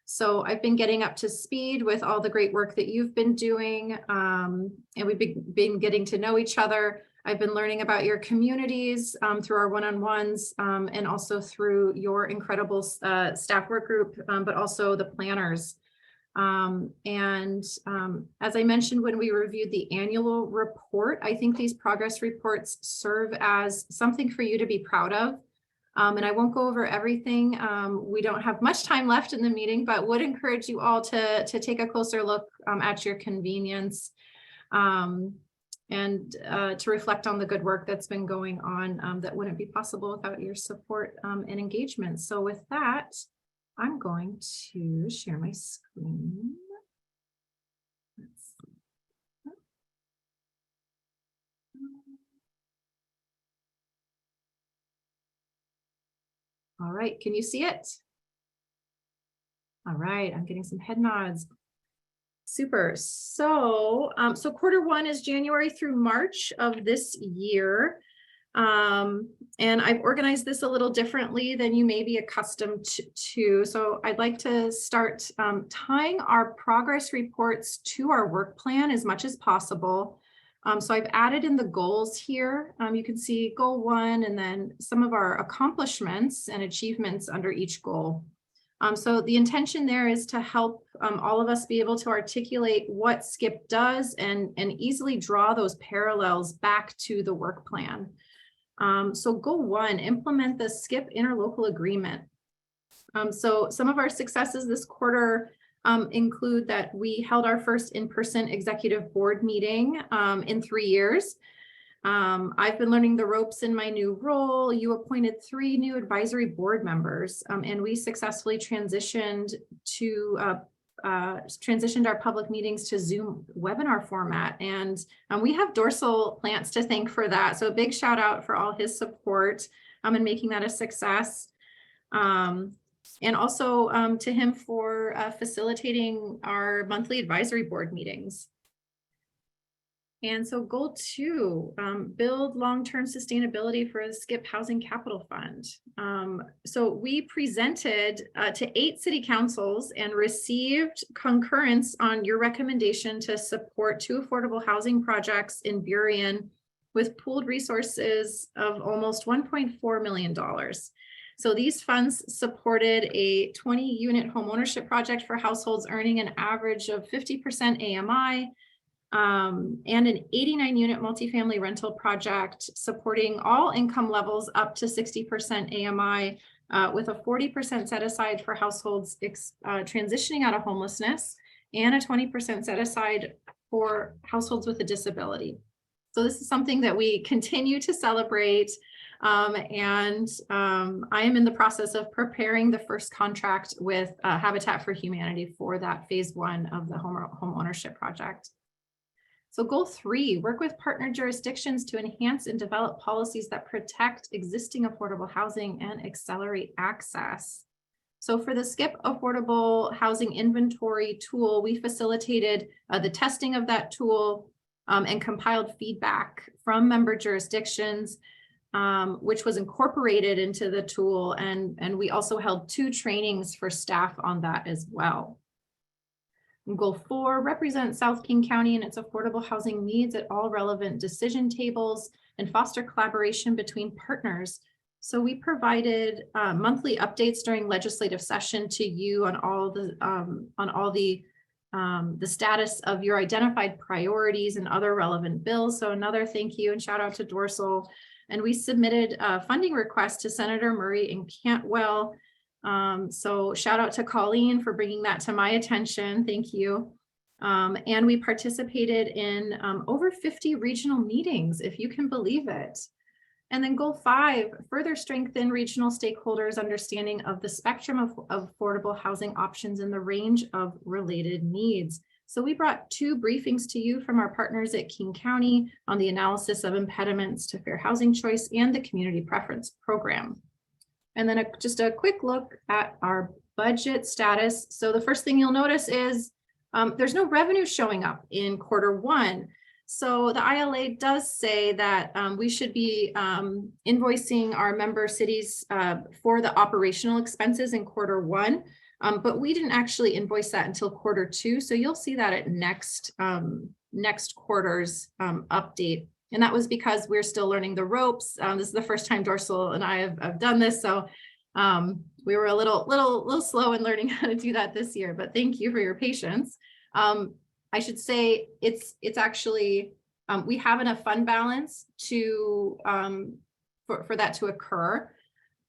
So I've been getting up to speed with all the great work that you've been doing, and we've been getting to know each other. I've been learning about your communities through our one-on-ones and also through your incredible staff work group, but also the planners. As I mentioned, when we reviewed the annual report, I think these progress reports serve as something for you to be proud of. And I won't go over everything. We don't have much time left in the meeting, but would encourage you all to take a closer look at your convenience. And to reflect on the good work that's been going on that wouldn't be possible without your support and engagement. So with that, I'm going to share my screen. All right, can you see it? All right, I'm getting some head nods. Super. So, quarter one is January through March of this year. And I've organized this a little differently than you may be accustomed to. So I'd like to start tying our progress reports to our work plan as much as possible. So I've added in the goals here. You can see goal 1 and then some of our accomplishments and achievements under each goal. So the intention there is to help all of us be able to articulate what SKIP does and easily draw those parallels back to the work plan. So goal 1, implement the SKIP interlocal agreement. So some of our successes this quarter include that we held our first in-person executive board meeting in 3 years. I've been learning the ropes in my new role. You appointed 3 new advisory board members, and we successfully transitioned our public meetings to Zoom webinar format. And we have Dorsal Plants to thank for that. So a big shout out for all his support in making that a success. And also to him for facilitating our monthly advisory board meetings. And so goal 2, build long-term sustainability for the SKIP Housing Capital Fund. So we presented to 8 city councils and received concurrence on your recommendation to support 2 affordable housing projects in Burien with pooled resources of almost $1.4 million. So these funds supported a 20-unit home ownership project for households earning an average of 50% AMI, and an 89-unit multifamily rental project supporting all income levels up to 60% AMI, with a 40% set aside for households transitioning out of homelessness and a 20% set aside for households with a disability. So this is something that we continue to celebrate. I am in the process of preparing the first contract with Habitat for Humanity for that phase 1 of the home ownership project. So goal 3, work with partner jurisdictions to enhance and develop policies that protect existing affordable housing and accelerate access. So for the SKIP affordable housing inventory tool, we facilitated the testing of that tool and compiled feedback from member jurisdictions, which was incorporated into the tool. And we also held 2 trainings for staff on that as well. And goal 4, represent South King County and its affordable housing needs at all relevant decision tables and foster collaboration between partners. So we provided monthly updates during legislative session to you on all the status of your identified priorities and other relevant bills. So another thank you and shout out to Dorsal. And we submitted a funding request to Senator Murray and Cantwell. So shout out to Colleen for bringing that to my attention. Thank you. And we participated in over 50 regional meetings, if you can believe it. And then goal 5, further strengthen regional stakeholders' understanding of the spectrum of affordable housing options and the range of related needs. So we brought 2 briefings to you from our partners at King County on the analysis of impediments to fair housing choice and the community preference program. And then just a quick look at our budget status. So the first thing you'll notice is there's no revenue showing up in Q1. So the ILA does say that we should be invoicing our member cities for the operational expenses in Q1, but we didn't actually invoice that until Q2. So you'll see that at next quarter's update. And that was because we're still learning the ropes. This is the first time Dorsal and I have done this. So we were a little slow in learning how to do that this year, but thank you for your patience. I should say it's actually, we have enough fund balance to for that to occur.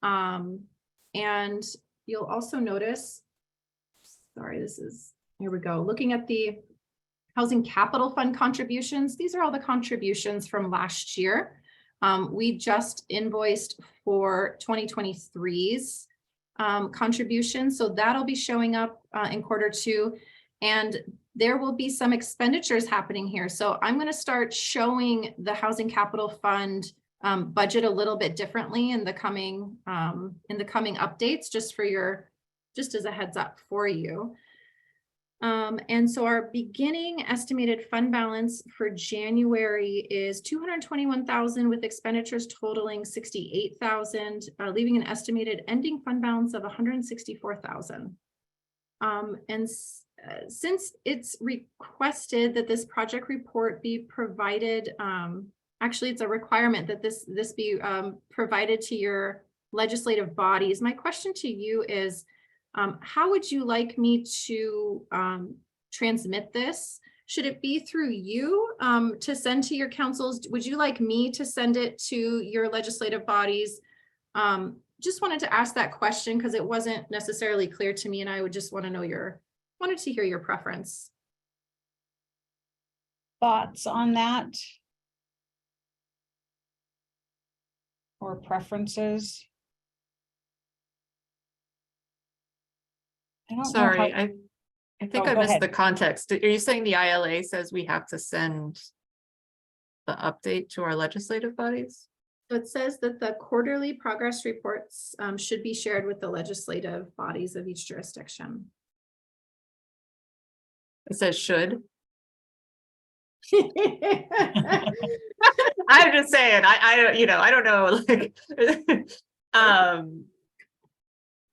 And you'll also notice, sorry, here we go. Looking at the Housing Capital Fund contributions, these are all the contributions from last year. We just invoiced for 2023's contribution. So that'll be showing up in Q2. And there will be some expenditures happening here. So I'm going to start showing the Housing Capital Fund budget a little bit differently in the coming updates, just as a heads up for you. And so our beginning estimated fund balance for January is $221,000 with expenditures totaling $68,000, leaving an estimated ending fund balance of $164,000. Since it's requested that this project report be provided, actually it's a requirement that this be provided to your legislative bodies. My question to you is, how would you like me to transmit this? Should it be through you to send to your councils? Would you like me to send it to your legislative bodies? Just wanted to ask that question because it wasn't necessarily clear to me, and I would just want to know wanted to hear your preference. Thoughts on that? Or preferences? I don't know Sorry, how- I think Oh, I go missed ahead. the context. Are you saying the ILA says we have to send the update to our legislative bodies? So it says that the quarterly progress reports should be shared with the legislative bodies of each jurisdiction. It says should. I'm just saying, I don't know, like,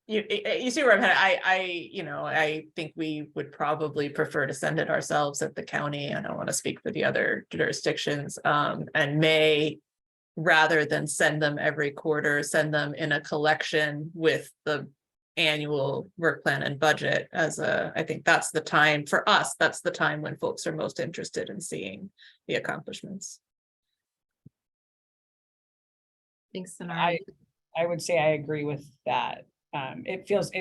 you see where I'm headed. I think we would probably prefer to send it ourselves at the county. I don't want to speak for the other jurisdictions, and may, rather than send them every quarter, send them in a collection with the annual work plan and budget I think that's the time for us. That's the time when folks are most interested in seeing the accomplishments. Thanks, Sonara. I would say I agree with that. It feels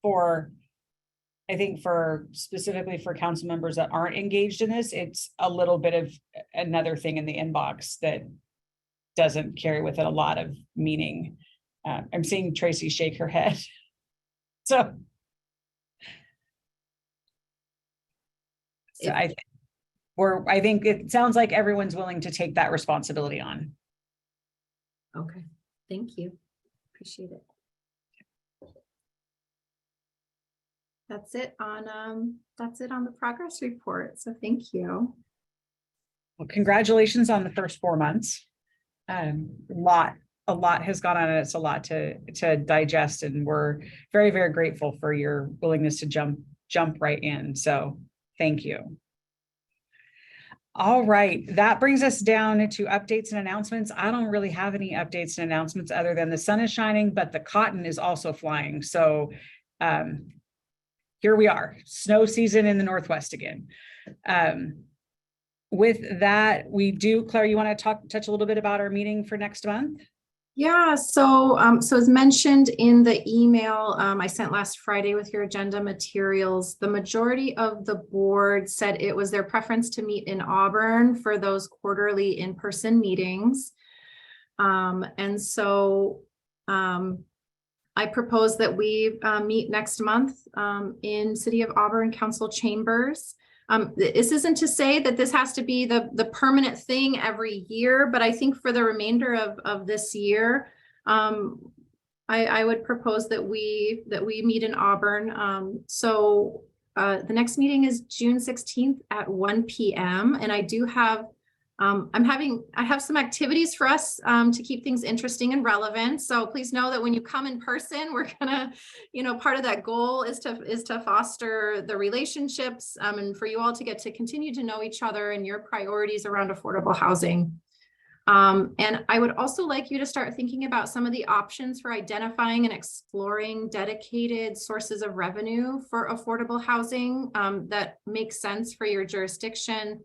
for I think specifically for council members that aren't engaged in this, it's a little bit of another thing in the inbox that doesn't carry with it a lot of meaning. I'm seeing Tracy shake her head. So I think it sounds like everyone's willing to take that responsibility on. Okay, thank you. Appreciate it. That's it on the progress report. So thank you. Well, congratulations on the first 4 months. A lot has gone on, and it's a lot to digest, and we're very, very grateful for your willingness to jump right in. So thank you. All right, that brings us down to updates and announcements. I don't really have any updates and announcements other than the sun is shining, but the cotton is also flying. So here we are, snow season in the Northwest again. With that, Claire, you want to touch a little bit about our meeting for next month? Yeah, so as mentioned in the email I sent last Friday with your agenda materials, the majority of the board said it was their preference to meet in Auburn for those quarterly in-person meetings. And so I propose that we meet next month in City of Auburn Council Chambers. This isn't to say that this has to be the permanent thing every year, but I think for the remainder of this year, I would propose that we meet in Auburn. So the next meeting is June 16th at 1 p.m. And I do have I have some activities for us to keep things interesting and relevant. So please know that when you come in person, we're gonna, part of that goal is to foster the relationships and for you all to get to continue to know each other and your priorities around affordable housing. And I would also like you to start thinking about some of the options for identifying and exploring dedicated sources of revenue for affordable housing that make sense for your jurisdiction.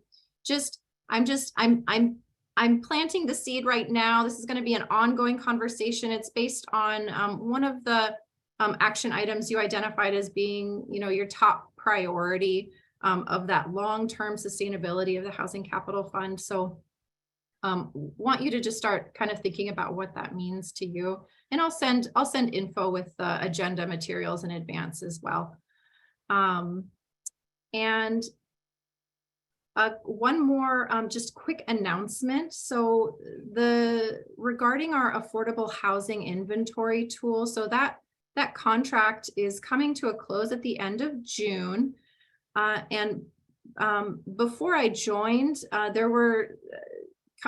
I'm planting the seed right now. This is going to be an ongoing conversation. It's based on one of the action items you identified as being, your top priority of that long-term sustainability of the Housing Capital Fund. So want you to just start kind of thinking about what that means to you. And I'll send info with the agenda materials in advance as well. And one more just quick announcement. So regarding our affordable housing inventory tool, so that contract is coming to a close at the end of June. And before I joined, there were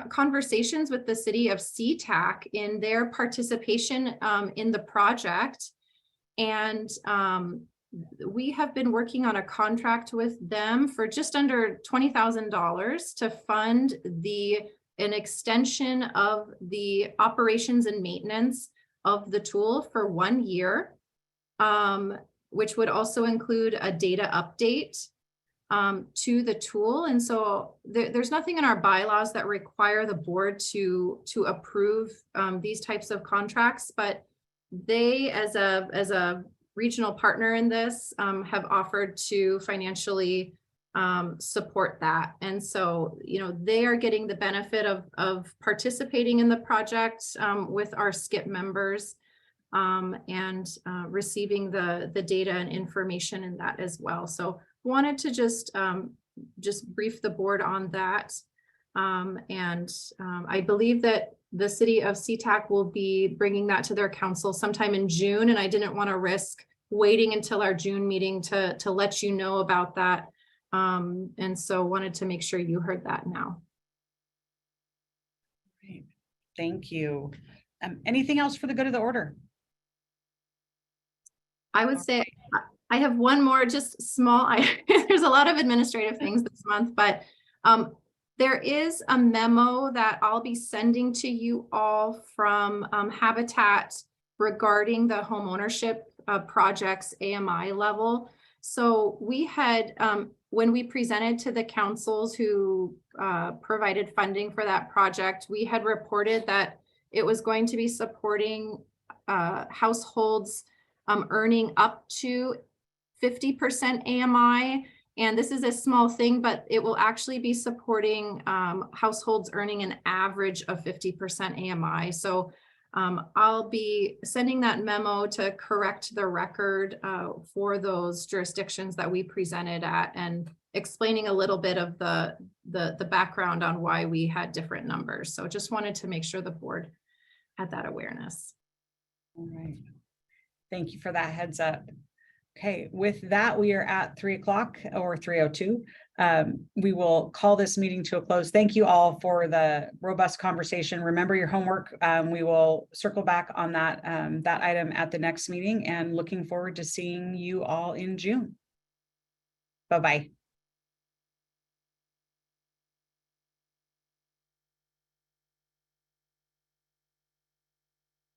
conversations with the City of SeaTac in their participation in the project. And we have been working on a contract with them for just under $20,000 to fund an extension of the operations and maintenance of the tool for 1 year, which would also include a data update to the tool. And so there's nothing in our bylaws that require the board to approve these types of contracts, but they, as a regional partner in this, have offered to financially support that. And so, they are getting the benefit of participating in the project with our SKIP members and receiving the data and information in that as well. So wanted to just brief the board on that. I believe that the City of SeaTac will be bringing that to their council sometime in June, and I didn't want to risk waiting until our June meeting to let you know about that. And so wanted to make sure you heard that now. Great. Thank you. Anything else for the good of the order? I would say I have one more just small, there's a lot of administrative things this month, but there is a memo that I'll be sending to you all from Habitat regarding the homeownership projects AMI level. So we had, when we presented to the councils who provided funding for that project, we had reported that it was going to be supporting households earning up to 50% AMI. And this is a small thing, but it will actually be supporting households earning an average of 50% AMI. So I'll be sending that memo to correct the record for those jurisdictions that we presented at, and explaining a little bit of the background on why we had different numbers. So just wanted to make sure the board had that awareness. All right. Thank you for that heads up. Okay, with that, we are at 3 o'clock or 3:02. We will call this meeting to a close. Thank you all for the robust conversation. Remember your homework. We will circle back on that item at the next meeting, and looking forward to seeing you all in June. Bye-bye.